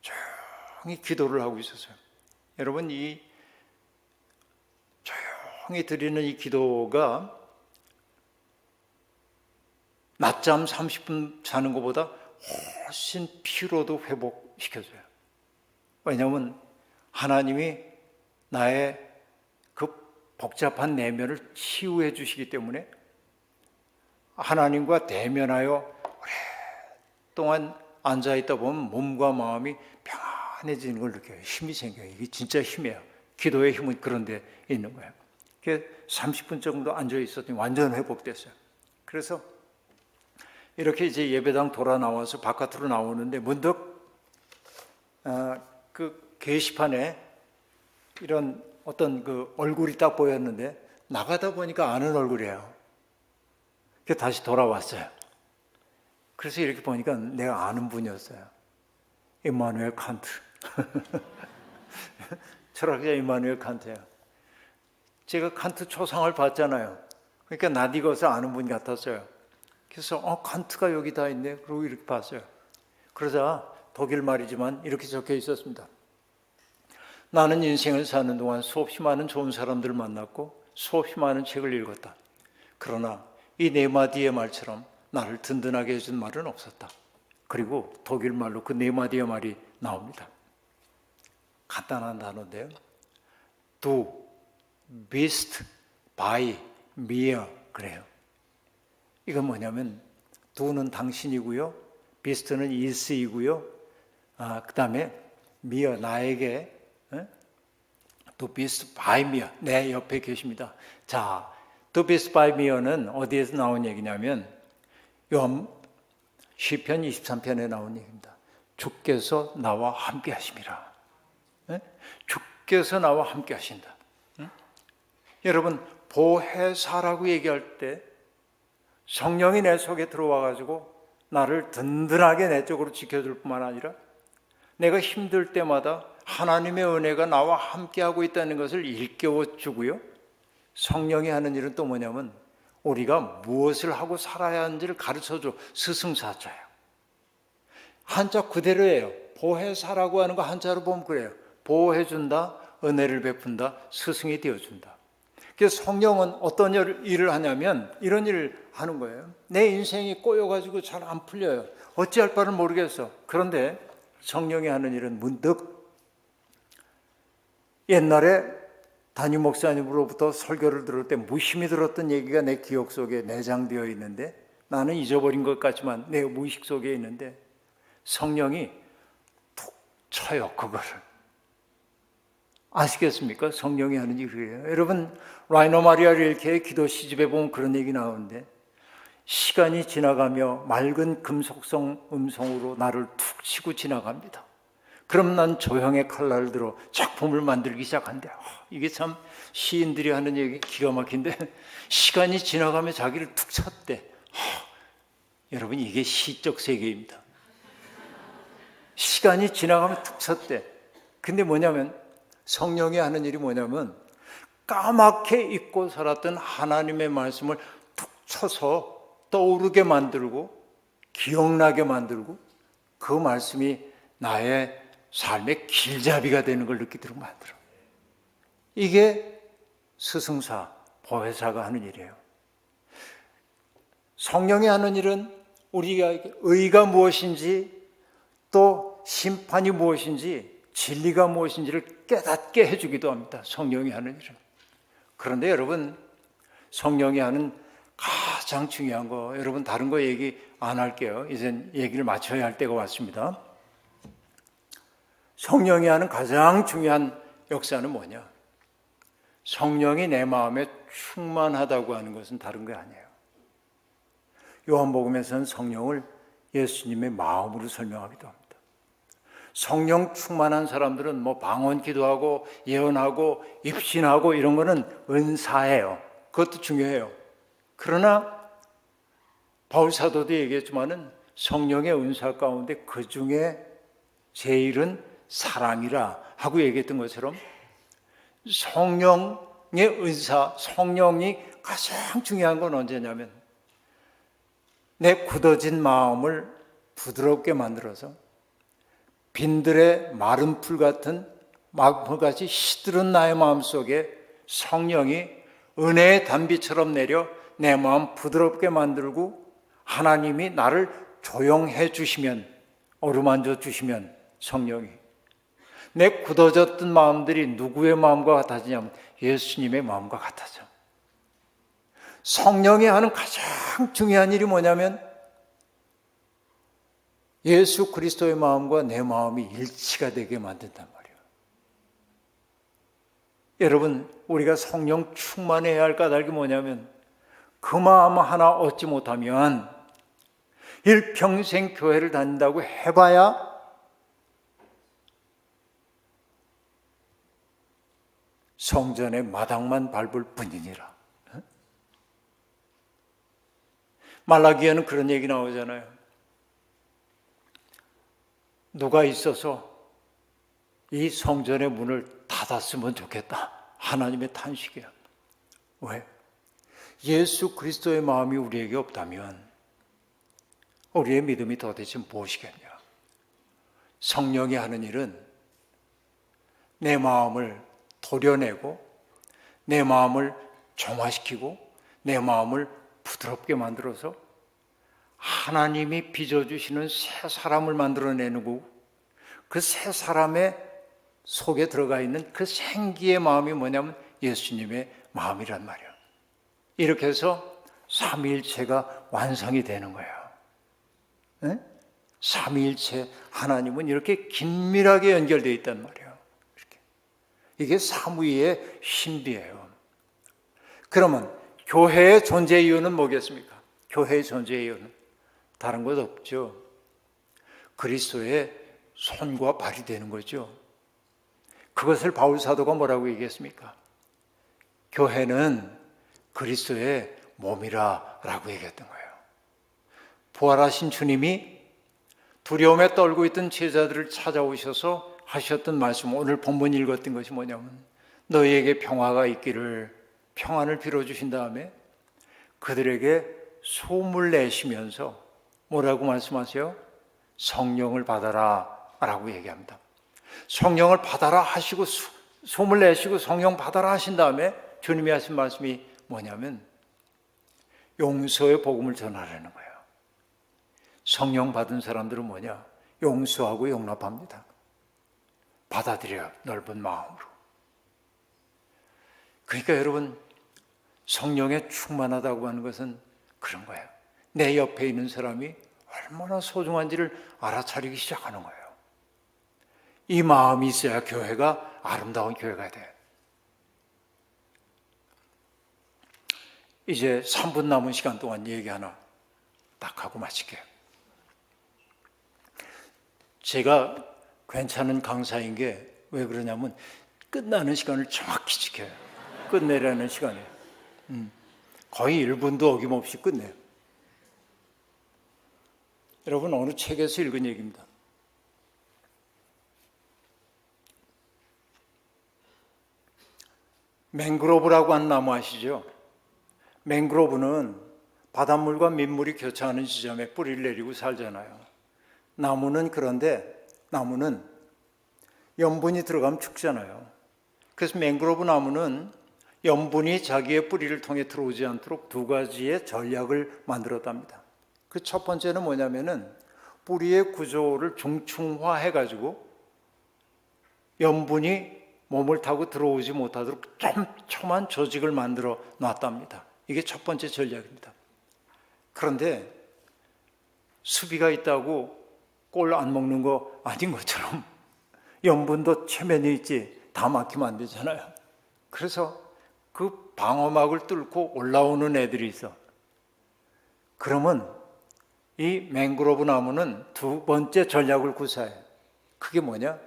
조용히 기도를 하고 있었어요. 여러분, 이 조용히 드리는 이 기도가 낮잠 30분 자는 것보다 훨씬 피로도 회복시켜줘요. 왜냐하면 하나님이 나의 그 복잡한 내면을 치유해 주시기 때문에 하나님과 대면하여 오랫동안 앉아있다 보면 몸과 마음이 평안해지는 걸 느껴요. 힘이 생겨요. 이게 진짜 힘이에요. 기도의 힘은 그런 데 있는 거예요. 30분 정도 앉아있었더니 완전 회복됐어요. 그래서 이렇게 이제 예배당 돌아 나와서 바깥으로 나오는데 문득 그 게시판에 이런 어떤 그 얼굴이 딱 보였는데 나가다 보니까 아는 얼굴이에요. 그래서 다시 돌아왔어요. 그래서 이렇게 보니까 내가 아는 분이었어요. 임마누엘 칸트. 철학자 임마누엘 칸트예요. 제가 칸트 초상을 봤잖아요. 그러니까 낯익어서 아는 분 같았어요. 그래서 칸트가 여기 다 있네. 그러고 이렇게 봤어요. 그러자 독일 말이지만 이렇게 적혀 있었습니다. 나는 인생을 사는 동안 수없이 많은 좋은 사람들을 만났고 수없이 많은 책을 읽었다. 그러나 이 네 마디의 말처럼 나를 든든하게 해준 말은 없었다. 그리고 독일 말로 그 네 마디의 말이 나옵니다. 간단한 단어인데요. Du bist bei mir 그래요. 이건 뭐냐면 du는 당신이고요. best는 is이고요. 그 다음에 mir 나에게 Du bist bei mir 내 옆에 계십니다. 자, Du bist bei mir는 어디에서 나온 얘기냐면 시편 23편에 나온 얘기입니다. 주께서 나와 함께 하심이라. 주께서 나와 함께 하신다. 여러분, 보혜사라고 얘기할 때 성령이 내 속에 들어와 가지고 나를 든든하게 내적으로 지켜줄 뿐만 아니라 내가 힘들 때마다 하나님의 은혜가 나와 함께하고 있다는 것을 일깨워 주고요. 성령이 하는 일은 또 뭐냐면 우리가 무엇을 하고 살아야 하는지를 가르쳐줘. 스승사자예요. 한자 그대로예요. 보혜사라고 하는 거 한자로 보면 그래요. 보호해준다, 은혜를 베푼다, 스승이 되어준다. 그래서 성령은 어떤 일을 하냐면 이런 일을 하는 거예요. 내 인생이 꼬여가지고 잘 안 풀려요. 어찌할 바를 모르겠어. 그런데 성령이 하는 일은 문득 옛날에 담임 목사님으로부터 설교를 들을 때 무심히 들었던 얘기가 내 기억 속에 내장되어 있는데 나는 잊어버린 것 같지만 내 무의식 속에 있는데 성령이 툭 쳐요. 그거를. 아시겠습니까? 성령이 하는 일이에요. 여러분, 라이너 마리아 릴케의 기도 시집에 보면 그런 얘기 나오는데 시간이 지나가며 맑은 금속성 음성으로 나를 툭 치고 지나갑니다. 그럼 난 조형의 칼날을 들어 작품을 만들기 시작한대. 이게 참 시인들이 하는 얘기 기가 막힌데 시간이 지나가며 자기를 툭 쳤대. 여러분, 이게 시적 세계입니다. 시간이 지나가며 툭 쳤대. 근데 뭐냐면 성령이 하는 일이 뭐냐면 까맣게 잊고 살았던 하나님의 말씀을 툭 쳐서 떠오르게 만들고 기억나게 만들고 그 말씀이 나의 삶의 길잡이가 되는 걸 느끼도록 만들어. 이게 스승사, 보혜사가 하는 일이에요. 성령이 하는 일은 우리가 의가 무엇인지 또 심판이 무엇인지 진리가 무엇인지를 깨닫게 해주기도 합니다. 성령이 하는 일은. 그런데 여러분, 성령이 하는 가장 중요한 거, 여러분 다른 거 얘기 안 할게요. 이젠 얘기를 마쳐야 할 때가 왔습니다. 성령이 하는 가장 중요한 역사는 뭐냐? 성령이 내 마음에 충만하다고 하는 것은 다른 게 아니에요. 요한복음에서는 성령을 예수님의 마음으로 설명하기도 합니다. 성령 충만한 사람들은 뭐 방언 기도하고 예언하고 입신하고 이런 거는 은사예요. 그것도 중요해요. 그러나 바울 사도도 얘기했지만은 성령의 은사 가운데 그 중에 제일은 사랑이라 하고 얘기했던 것처럼 성령의 은사, 성령이 가장 중요한 건 언제냐면 내 굳어진 마음을 부드럽게 만들어서 빈들의 마른 풀 같은 풀같이 시들은 나의 마음속에 성령이 은혜의 단비처럼 내려 내 마음 부드럽게 만들고 하나님이 나를 조용해 주시면, 어루만져 주시면 성령이 내 굳어졌던 마음들이 누구의 마음과 같아지냐면 예수님의 마음과 같아져. 성령이 하는 가장 중요한 일이 뭐냐면 예수 그리스도의 마음과 내 마음이 일치가 되게 만든단 말이에요. 여러분, 우리가 성령 충만해야 할 까닭이 뭐냐면 그 마음 하나 얻지 못하면 일평생 교회를 다닌다고 해봐야 성전의 마당만 밟을 뿐이니라. 말라기에는 그런 얘기 나오잖아요. 누가 있어서 이 성전의 문을 닫았으면 좋겠다. 하나님의 탄식이야. 왜? 예수 그리스도의 마음이 우리에게 없다면 우리의 믿음이 도대체 무엇이겠냐? 성령이 하는 일은 내 마음을 도려내고 내 마음을 정화시키고 내 마음을 부드럽게 만들어서 하나님이 빚어주시는 새 사람을 만들어내는 거고 그 새 사람의 속에 들어가 있는 그 생기의 마음이 뭐냐면 예수님의 마음이란 말이에요. 이렇게 해서 삼위일체가 완성이 되는 거예요. 네? 삼위일체 하나님은 이렇게 긴밀하게 연결되어 있단 말이에요. 이렇게. 이게 삼위의 신비예요. 그러면 교회의 존재 이유는 뭐겠습니까? 교회의 존재 이유는 다른 것 없죠. 그리스도의 손과 발이 되는 거죠. 그것을 바울 사도가 뭐라고 얘기했습니까? 교회는 그리스도의 몸이라고 얘기했던 거예요. 부활하신 주님이 두려움에 떨고 있던 제자들을 찾아오셔서 하셨던 말씀, 오늘 본문 읽었던 것이 뭐냐면 너희에게 평화가 있기를 평안을 빌어주신 다음에 그들에게 소문을 내시면서 뭐라고 말씀하세요? 성령을 받아라 라고 얘기합니다. 성령을 받아라 하시고 소문을 내시고 성령 받아라 하신 다음에 주님이 하신 말씀이 뭐냐면 용서의 복음을 전하라는 거예요. 성령 받은 사람들은 뭐냐? 용서하고 용납합니다. 받아들여요. 넓은 마음으로. 그러니까 여러분, 성령에 충만하다고 하는 것은 그런 거예요. 내 옆에 있는 사람이 얼마나 소중한지를 알아차리기 시작하는 거예요. 이 마음이 있어야 교회가 아름다운 교회가 돼요. 이제 3분 남은 시간 동안 얘기 하나 딱 하고 마칠게요. 제가 괜찮은 강사인 게 왜 그러냐면 끝나는 시간을 정확히 지켜요. 끝내라는 시간에. 거의 1분도 어김없이 끝내요. 여러분, 어느 책에서 읽은 얘기입니다. 맹그로브라고 하는 나무 아시죠? 맹그로브는 바닷물과 민물이 교차하는 지점에 뿌리를 내리고 살잖아요. 나무는 그런데 나무는 염분이 들어가면 죽잖아요. 그래서 맹그로브 나무는 염분이 자기의 뿌리를 통해 들어오지 않도록 두 가지의 전략을 만들었답니다. 그 첫 번째는 뭐냐면은 뿌리의 구조를 중충화해가지고 염분이 몸을 타고 들어오지 못하도록 촘촘한 조직을 만들어 놨답니다. 이게 첫 번째 전략입니다. 그런데 수비가 있다고 꼴 안 먹는 거 아닌 것처럼 염분도 체면이 있지 다 막히면 안 되잖아요. 그래서 그 방어막을 뚫고 올라오는 애들이 있어. 그러면 이 맹그로브 나무는 두 번째 전략을 구사해. 그게 뭐냐?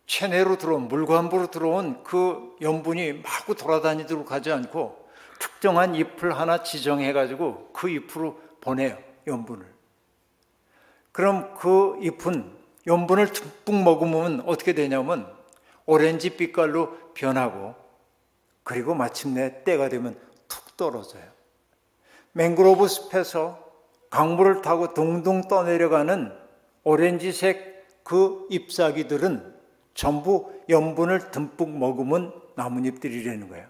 체내로 들어온, 물관부로 들어온 그 염분이 마구 돌아다니도록 하지 않고 특정한 잎을 하나 지정해가지고 그 잎으로 보내요, 염분을. 그럼 그 잎은 염분을 듬뿍 머금으면 어떻게 되냐면 오렌지 빛깔로 변하고 그리고 마침내 때가 되면 툭 떨어져요. 맹그로브 숲에서 강물을 타고 둥둥 떠내려가는 오렌지색 그 잎사귀들은 전부 염분을 듬뿍 머금은 나뭇잎들이라는 거예요.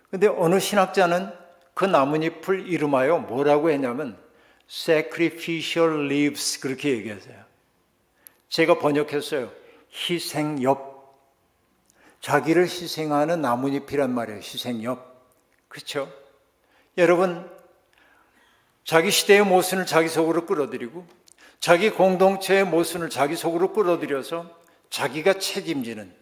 그런데 어느 신학자는 그 나뭇잎을 이름하여 뭐라고 했냐면 sacrificial leaves 그렇게 얘기했어요. 제가 번역했어요. 희생엽. 자기를 희생하는 나뭇잎이란 말이에요. 희생엽. 그렇죠? 여러분, 자기 시대의 모순을 자기 속으로 끌어들이고 자기 공동체의 모순을 자기 속으로 끌어들여서 자기가 책임지는,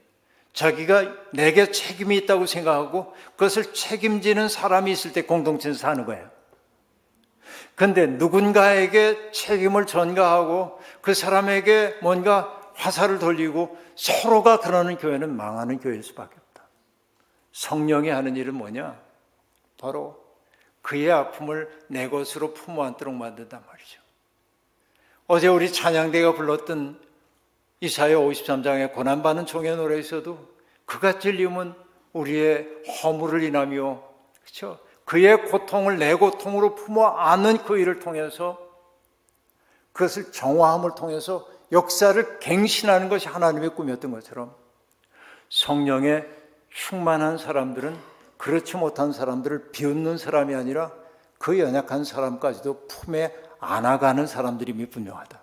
자기가 내게 책임이 있다고 생각하고 그것을 책임지는 사람이 있을 때 공동체에서 사는 거예요. 그런데 누군가에게 책임을 전가하고 그 사람에게 뭔가 화살을 돌리고 서로가 그러는 교회는 망하는 교회일 수밖에 없다. 성령이 하는 일은 뭐냐? 바로 그의 아픔을 내 것으로 품어 안도록 만든단 말이죠. 어제 우리 찬양대가 불렀던 이사야 53장의 고난받는 종의 노래에서도 그가 찔림은 우리의 허물을 인하며, 그렇죠? 그의 고통을 내 고통으로 품어 안는 그 일을 통해서 그것을 정화함을 통해서 역사를 갱신하는 것이 하나님의 꿈이었던 것처럼 성령에 충만한 사람들은 그렇지 못한 사람들을 비웃는 사람이 아니라 그 연약한 사람까지도 품에 안아가는 사람들임이 분명하다.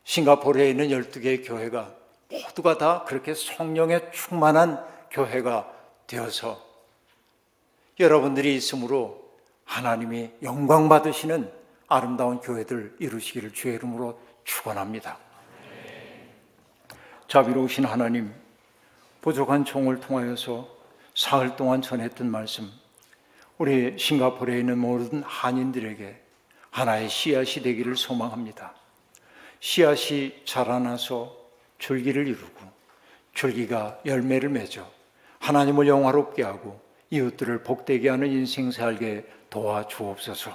싱가포르에 있는 12개의 교회가 모두가 다 그렇게 성령에 충만한 교회가 되어서 여러분들이 있으므로 하나님이 영광 받으시는 아름다운 교회들 이루시기를 주의 이름으로 축원합니다. 자비로우신 하나님, 부족한 종을 통하여서 사흘 동안 전했던 말씀, 우리 싱가포르에 있는 모든 한인들에게 하나의 씨앗이 되기를 소망합니다. 씨앗이 자라나서 줄기를 이루고 줄기가 열매를 맺어 하나님을 영화롭게 하고 이웃들을 복되게 하는 인생 살게 도와주옵소서.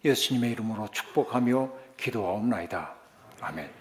예수님의 이름으로 축복하며 기도하옵나이다. 아멘.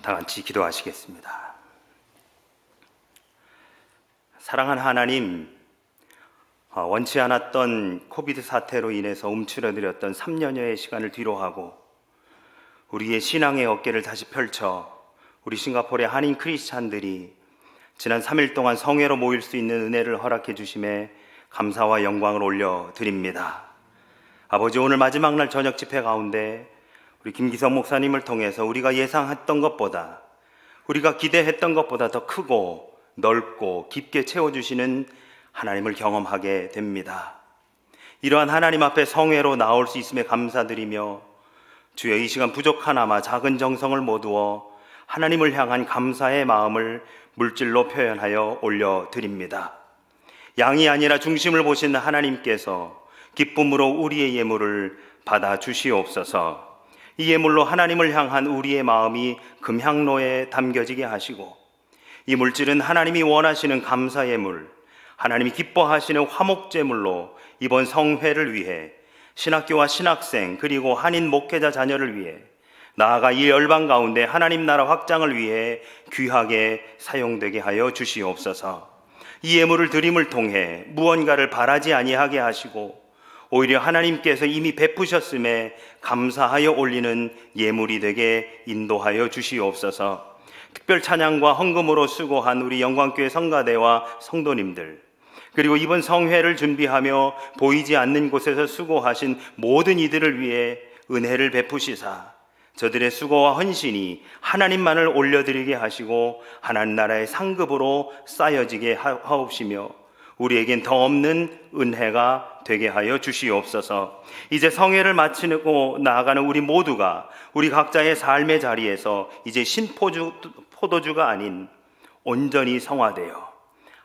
다 같이 기도하시겠습니다. 사랑하는 하나님, 원치 않았던 코비드 사태로 인해서 움츠러들었던 3년여의 시간을 뒤로하고 우리의 신앙의 어깨를 다시 펼쳐 우리 싱가포르의 한인 크리스찬들이 지난 3일 동안 성회로 모일 수 있는 은혜를 허락해 주심에 감사와 영광을 올려드립니다. 아버지, 오늘 마지막 날 저녁 집회 가운데 우리 김기성 목사님을 통해서 우리가 예상했던 것보다, 우리가 기대했던 것보다 더 크고 넓고 깊게 채워주시는 하나님을 경험하게 됩니다. 이러한 하나님 앞에 성회로 나올 수 있음에 감사드리며 주여, 이 시간 부족하나마 작은 정성을 모두어 하나님을 향한 감사의 마음을 물질로 표현하여 올려드립니다. 양이 아니라 중심을 보시는 하나님께서 기쁨으로 우리의 예물을 받아 주시옵소서. 이 예물로 하나님을 향한 우리의 마음이 금향로에 담겨지게 하시고, 이 물질은 하나님이 원하시는 감사 예물, 하나님이 기뻐하시는 화목제물로 이번 성회를 위해 신학교와 신학생 그리고 한인 목회자 자녀를 위해 나아가 이 열방 가운데 하나님 나라 확장을 위해 귀하게 사용되게 하여 주시옵소서. 이 예물을 드림을 통해 무언가를 바라지 아니하게 하시고 오히려 하나님께서 이미 베푸셨음에 감사하여 올리는 예물이 되게 인도하여 주시옵소서. 특별 찬양과 헌금으로 수고한 우리 영광교회 성가대와 성도님들, 그리고 이번 성회를 준비하며 보이지 않는 곳에서 수고하신 모든 이들을 위해 은혜를 베푸시사 저들의 수고와 헌신이 하나님만을 올려드리게 하시고 하나님 나라의 상급으로 쌓여지게 하옵시며 우리에겐 더 없는 은혜가 되게 하여 주시옵소서. 이제 성회를 마치고 나아가는 우리 모두가 우리 각자의 삶의 자리에서 이제 포도주가 아닌 온전히 성화되어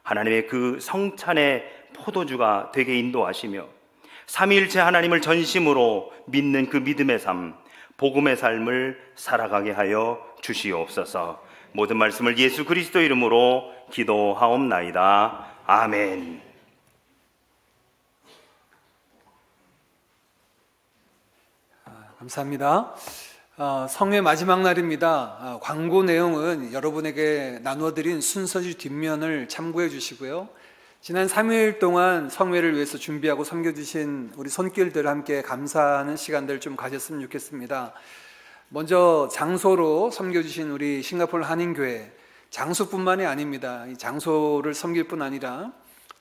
하나님의 그 성찬의 포도주가 되게 인도하시며 삼위일체 하나님을 전심으로 믿는 그 믿음의 삶, 복음의 삶을 살아가게 하여 주시옵소서. 모든 말씀을 예수 그리스도 이름으로 기도하옵나이다. 아멘. 감사합니다. 성회 마지막 날입니다. 광고 내용은 여러분에게 나누어드린 순서지 뒷면을 참고해 주시고요. 지난 3일 동안 성회를 위해서 준비하고 섬겨주신 우리 손길들 함께 감사하는 시간들 좀 가졌으면 좋겠습니다. 먼저 장소로 섬겨주신 우리 싱가포르 한인교회, 장소뿐만이 아닙니다. 이 장소를 섬길 뿐 아니라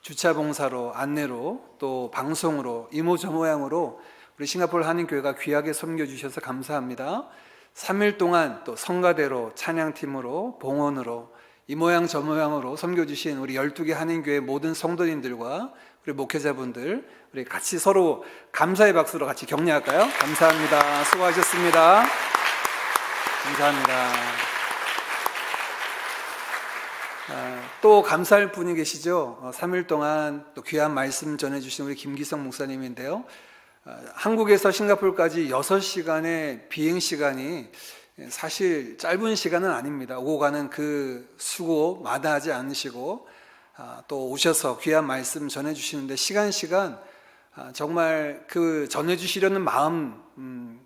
주차 봉사로, 안내로, 또 방송으로, 이모저모양으로 우리 싱가포르 한인교회가 귀하게 섬겨주셔서 감사합니다. 3일 동안 또 성가대로, 찬양팀으로, 봉헌으로, 이 모양 저 모양으로 섬겨주신 우리 12개 한인교회 모든 성도님들과 우리 목회자분들, 우리 같이 서로 감사의 박수로 같이 격려할까요? 감사합니다. 수고하셨습니다. 감사합니다. 또 감사할 분이 계시죠? 3일 동안 또 귀한 말씀 전해주신 우리 김기성 목사님인데요. 한국에서 싱가포르까지 6시간의 비행시간이 사실 짧은 시간은 아닙니다. 오고 가는 그 수고 마다하지 않으시고 또 오셔서 귀한 말씀 전해주시는데 시간 정말 그 전해주시려는 마음,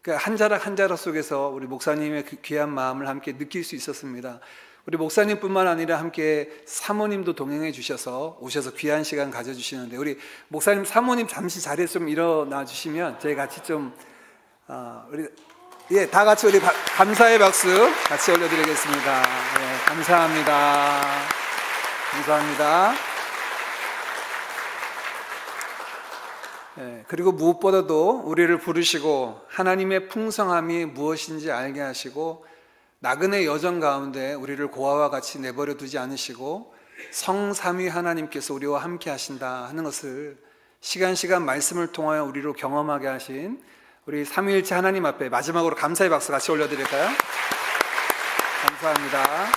그 한 자락 한 자락 속에서 우리 목사님의 그 귀한 마음을 함께 느낄 수 있었습니다. 우리 목사님뿐만 아니라 함께 사모님도 동행해 주셔서 오셔서 귀한 시간 가져주시는데 우리 목사님 사모님 잠시 자리에 좀 일어나 주시면 저희 같이 좀 다 같이 우리 감사의 박수 같이 올려드리겠습니다. 네, 감사합니다. 감사합니다. 네, 그리고 무엇보다도 우리를 부르시고 하나님의 풍성함이 무엇인지 알게 하시고 나그네 여정 가운데 우리를 고아와 같이 내버려 두지 않으시고 성삼위 하나님께서 우리와 함께 하신다 하는 것을 시간 말씀을 통하여 우리로 경험하게 하신 우리 삼위일체 하나님 앞에 마지막으로 감사의 박수 같이 올려드릴까요? 감사합니다.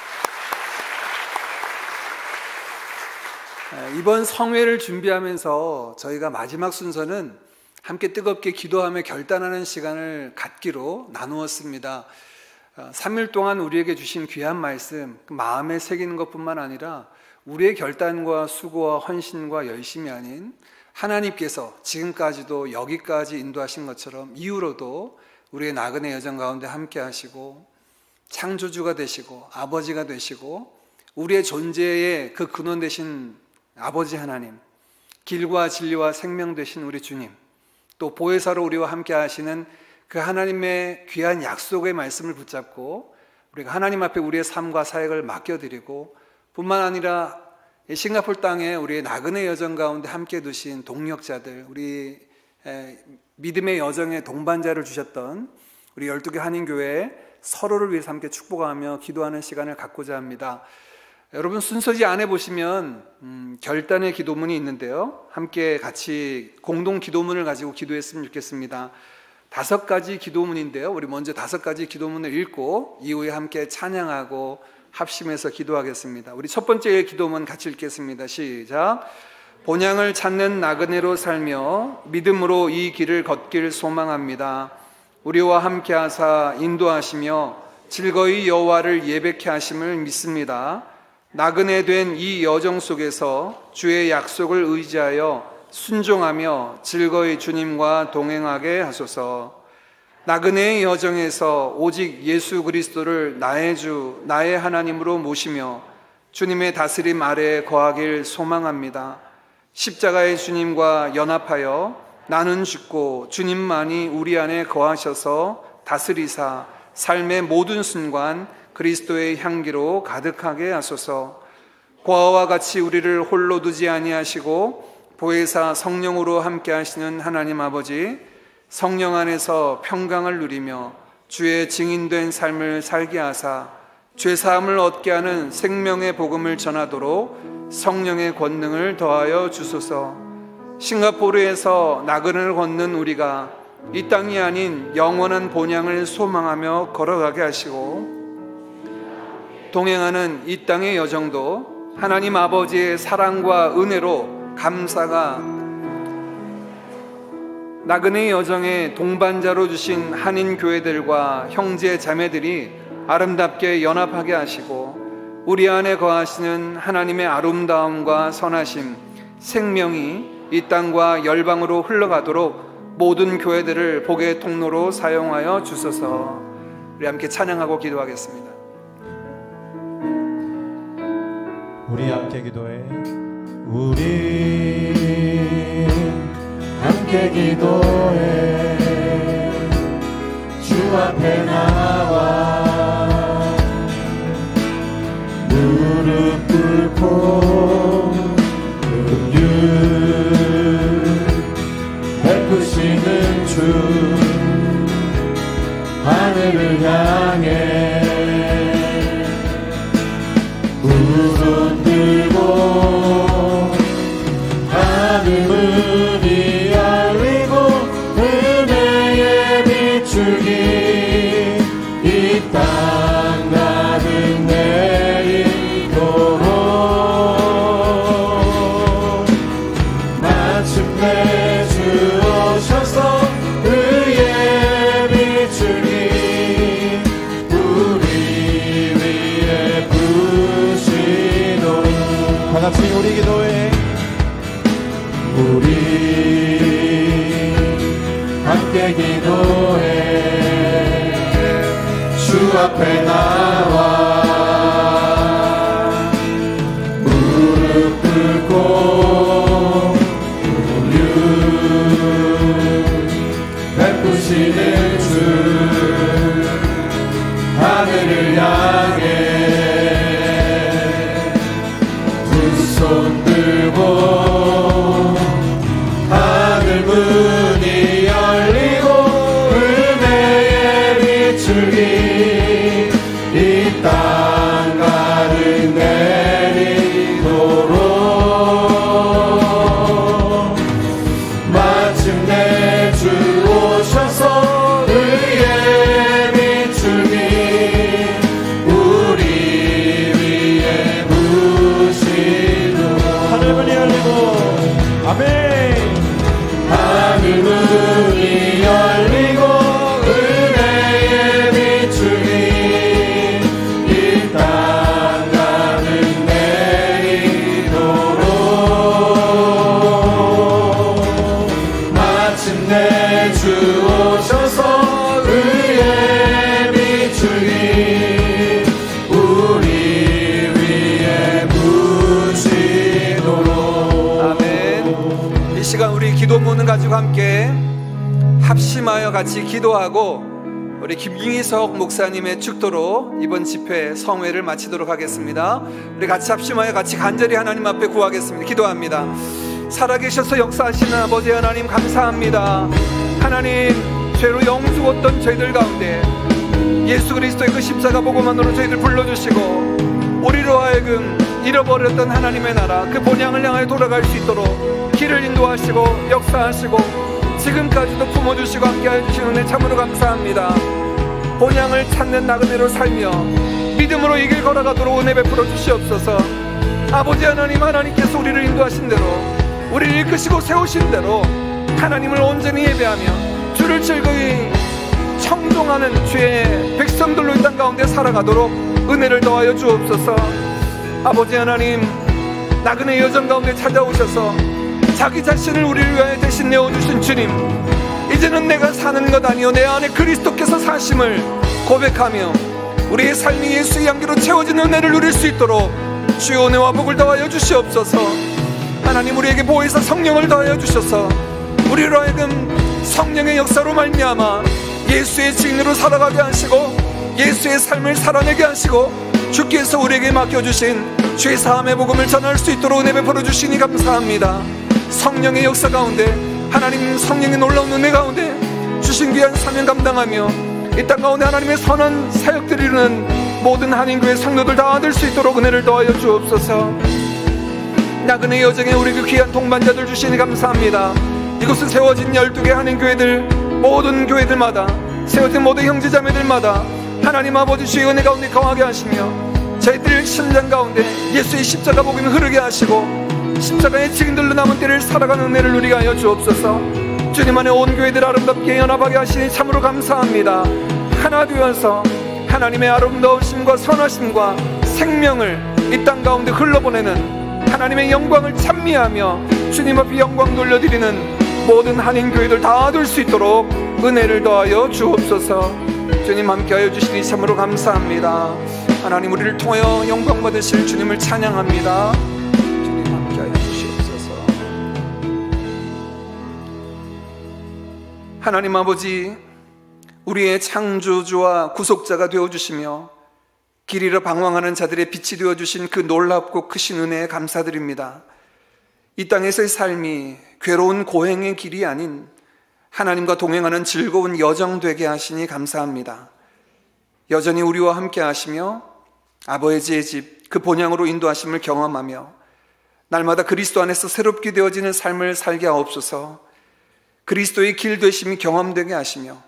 이번 성회를 준비하면서 저희가 마지막 순서는 함께 뜨겁게 기도하며 결단하는 시간을 갖기로 나누었습니다. 3일 동안 우리에게 주신 귀한 말씀, 마음에 새기는 것뿐만 아니라 우리의 결단과 수고와 헌신과 열심이 아닌 하나님께서 지금까지도 여기까지 인도하신 것처럼 이후로도 우리의 나그네 여정 가운데 함께 하시고 창조주가 되시고 아버지가 되시고 우리의 존재의 그 근원 되신 아버지 하나님, 길과 진리와 생명 되신 우리 주님, 또 보혜사로 우리와 함께 하시는 그 하나님의 귀한 약속의 말씀을 붙잡고 우리가 하나님 앞에 우리의 삶과 사역을 맡겨드리고, 뿐만 아니라 싱가포르 땅에 우리의 나그네 여정 가운데 함께 두신 동력자들, 우리 믿음의 여정의 동반자를 주셨던 우리 12개 한인교회 서로를 위해서 함께 축복하며 기도하는 시간을 갖고자 합니다. 여러분 순서지 안에 보시면 결단의 기도문이 있는데요, 함께 같이 공동 기도문을 가지고 기도했으면 좋겠습니다. 5가지 기도문인데요, 우리 먼저 5가지 기도문을 읽고 이후에 함께 찬양하고 합심해서 기도하겠습니다. 우리 첫 번째 기도문 같이 읽겠습니다. 시작. 본향을 찾는 나그네로 살며 믿음으로 이 길을 걷길 소망합니다. 우리와 함께 하사 인도하시며 즐거이 여호와를 예배케 하심을 믿습니다. 나그네 된 이 여정 속에서 주의 약속을 의지하여 순종하며 즐거이 주님과 동행하게 하소서. 나그네의 여정에서 오직 예수 그리스도를 나의 주, 나의 하나님으로 모시며 주님의 다스림 아래에 거하길 소망합니다. 십자가의 주님과 연합하여 나는 죽고 주님만이 우리 안에 거하셔서 다스리사 삶의 모든 순간 그리스도의 향기로 가득하게 하소서. 고아와 같이 우리를 홀로 두지 아니하시고 보혜사 성령으로 함께 하시는 하나님 아버지, 성령 안에서 평강을 누리며 주의 증인된 삶을 살게 하사 죄사함을 얻게 하는 생명의 복음을 전하도록 성령의 권능을 더하여 주소서. 싱가포르에서 나그네를 걷는 우리가 이 땅이 아닌 영원한 본향을 소망하며 걸어가게 하시고, 동행하는 이 땅의 여정도 하나님 아버지의 사랑과 은혜로 감사가 나그네 여정의 동반자로 주신 한인 교회들과 형제 자매들이 아름답게 연합하게 하시고, 우리 안에 거하시는 하나님의 아름다움과 선하심, 생명이 이 땅과 열방으로 흘러가도록 모든 교회들을 복의 통로로 사용하여 주소서. 우리 함께 찬양하고 기도하겠습니다. 우리 함께 기도해. 우리 함께 기도해. 주 앞에 나와 무릎 꿇고 긍휼 베푸시는 주 하늘을 향해 두 손 들고 하늘 문이 열리고 은혜의 비출기 이 땅 가득 내리도록 마침내 주 오셔서 의의 비출기 우리 위에 부시도록. 다같이 우리 기도해. 우리 함께 기도해. 주 앞에 나와 무릎 꿇고 긍휼 베푸시는 주 하늘을 향해 두 손 들고 하늘 문이 열리고 은혜의 비출기 이 땅 가지고 함께 합심하여 같이 기도하고 우리 김기석 목사님의 축도로 이번 집회 성회를 마치도록 하겠습니다. 우리 같이 합심하여 같이 간절히 하나님 앞에 구하겠습니다. 기도합니다. 살아계셔서 역사하시는 아버지 하나님 감사합니다. 하나님, 죄로 영죽었던 저희들 가운데 예수 그리스도의 그 십자가 복음만으로 저희들 불러주시고 우리로 하여금 잃어버렸던 하나님의 나라 그 본향을 향하여 돌아갈 수 있도록 길을 인도하시고 역사하시고 지금까지도 품어주시고 함께해 주시는 은혜 참으로 감사합니다. 본향을 찾는 나그네로 살며 믿음으로 이 길 걸어가도록 은혜 베풀어 주시옵소서. 아버지 하나님, 하나님께서 우리를 인도하신 대로 우리를 이끄시고 세우신 대로 하나님을 온전히 예배하며 주를 즐거이 청종하는 주의 백성들로 이 땅 가운데 살아가도록 은혜를 더하여 주옵소서. 아버지 하나님, 나그네 여정 가운데 찾아오셔서 자기 자신을 우리를 위하여 대신 내어주신 주님, 이제는 내가 사는 것 아니요 내 안에 그리스도께서 사심을 고백하며 우리의 삶이 예수의 향기로 채워지는 은혜를 누릴 수 있도록 주의 은혜와 복을 더하여 주시옵소서. 하나님, 우리에게 보혜사 성령을 더하여 주셔서 우리로 하여금 성령의 역사로 말미암아 예수의 증인으로 살아가게 하시고 예수의 삶을 살아내게 하시고 주께서 우리에게 맡겨주신 죄사함의 복음을 전할 수 있도록 은혜 베풀어 주시니 감사합니다. 성령의 역사 가운데, 하나님 성령의 놀라운 은혜 가운데 주신 귀한 사명 감당하며 이 땅 가운데 하나님의 선한 사역들 이루는 모든 한인교회 성도들 다 얻을 수 있도록 은혜를 더하여 주옵소서. 나그네 여정에 우리 그 귀한 동반자들 주시니 감사합니다. 이곳에 세워진 12개 한인교회들, 모든 교회들마다 세워진 모든 형제자매들마다 하나님 아버지 주의 은혜 가운데 거하게 하시며 저희들 심장 가운데 예수의 십자가 복음이 흐르게 하시고 십자가의 증인들로 남은 때를 살아가는 은혜를 누리게 하여 주옵소서. 주님 안에 온 교회들 아름답게 연합하게 하시니 참으로 감사합니다. 하나 되어서 하나님의 아름다우심과 선하심과 생명을 이 땅 가운데 흘러보내는 하나님의 영광을 찬미하며 주님 앞에 영광 돌려드리는 모든 한인교회들 다 얻을 수 있도록 은혜를 더하여 주옵소서. 주님 함께하여 주시니 참으로 감사합니다. 하나님, 우리를 통하여 영광 받으실 주님을 찬양합니다. 주님 함께하여 주시옵소서. 하나님 아버지, 우리의 창조주와 구속자가 되어주시며 길 잃어 방황하는 자들의 빛이 되어주신 그 놀랍고 크신 은혜에 감사드립니다. 이 땅에서의 삶이 괴로운 고행의 길이 아닌 하나님과 동행하는 즐거운 여정 되게 하시니 감사합니다. 여전히 우리와 함께 하시며 아버지의 집, 그 본향으로 인도하심을 경험하며 날마다 그리스도 안에서 새롭게 되어지는 삶을 살게 하옵소서. 그리스도의 길 되심이 경험되게 하시며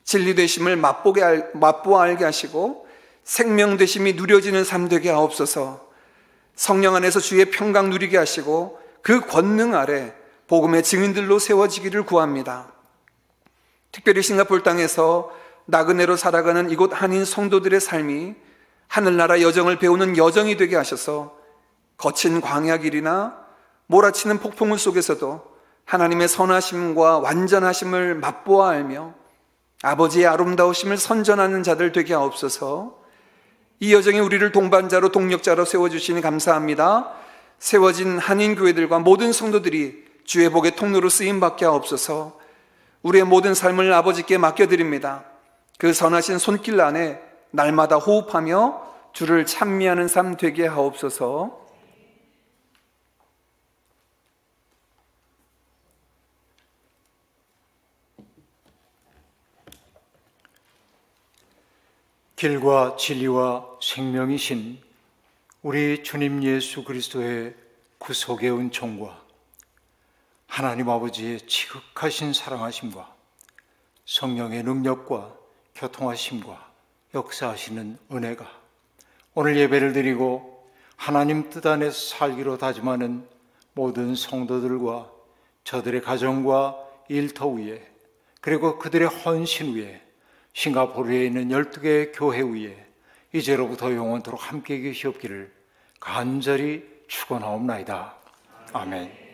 진리 되심을 맛보아 알게 하시고 생명 되심이 누려지는 삶 되게 하옵소서. 성령 안에서 주의 평강 누리게 하시고 그 권능 아래 복음의 증인들로 세워지기를 구합니다. 특별히 싱가포르 땅에서 나그네로 살아가는 이곳 한인 성도들의 삶이 하늘나라 여정을 배우는 여정이 되게 하셔서 거친 광야 길이나 몰아치는 폭풍우 속에서도 하나님의 선하심과 완전하심을 맛보아 알며 아버지의 아름다우심을 선전하는 자들 되게 하옵소서. 이 여정에 우리를 동반자로 동력자로 세워주시니 감사합니다. 세워진 한인교회들과 모든 성도들이 주의 복의 통로로 쓰임받게 하옵소서. 우리의 모든 삶을 아버지께 맡겨드립니다. 그 선하신 손길 안에 날마다 호흡하며 주를 찬미하는 삶 되게 하옵소서. 길과 진리와 생명이신 우리 주님 예수 그리스도의 구속의 은총과 하나님 아버지의 지극하신 사랑하심과 성령의 능력과 교통하심과 역사하시는 은혜가 오늘 예배를 드리고 하나님 뜻 안에서 살기로 다짐하는 모든 성도들과 저들의 가정과 일터 위에, 그리고 그들의 헌신 위에, 싱가포르에 있는 12개의 교회 위에 이제로부터 영원토록 함께 계시옵기를 간절히 축원하옵나이다. 아멘.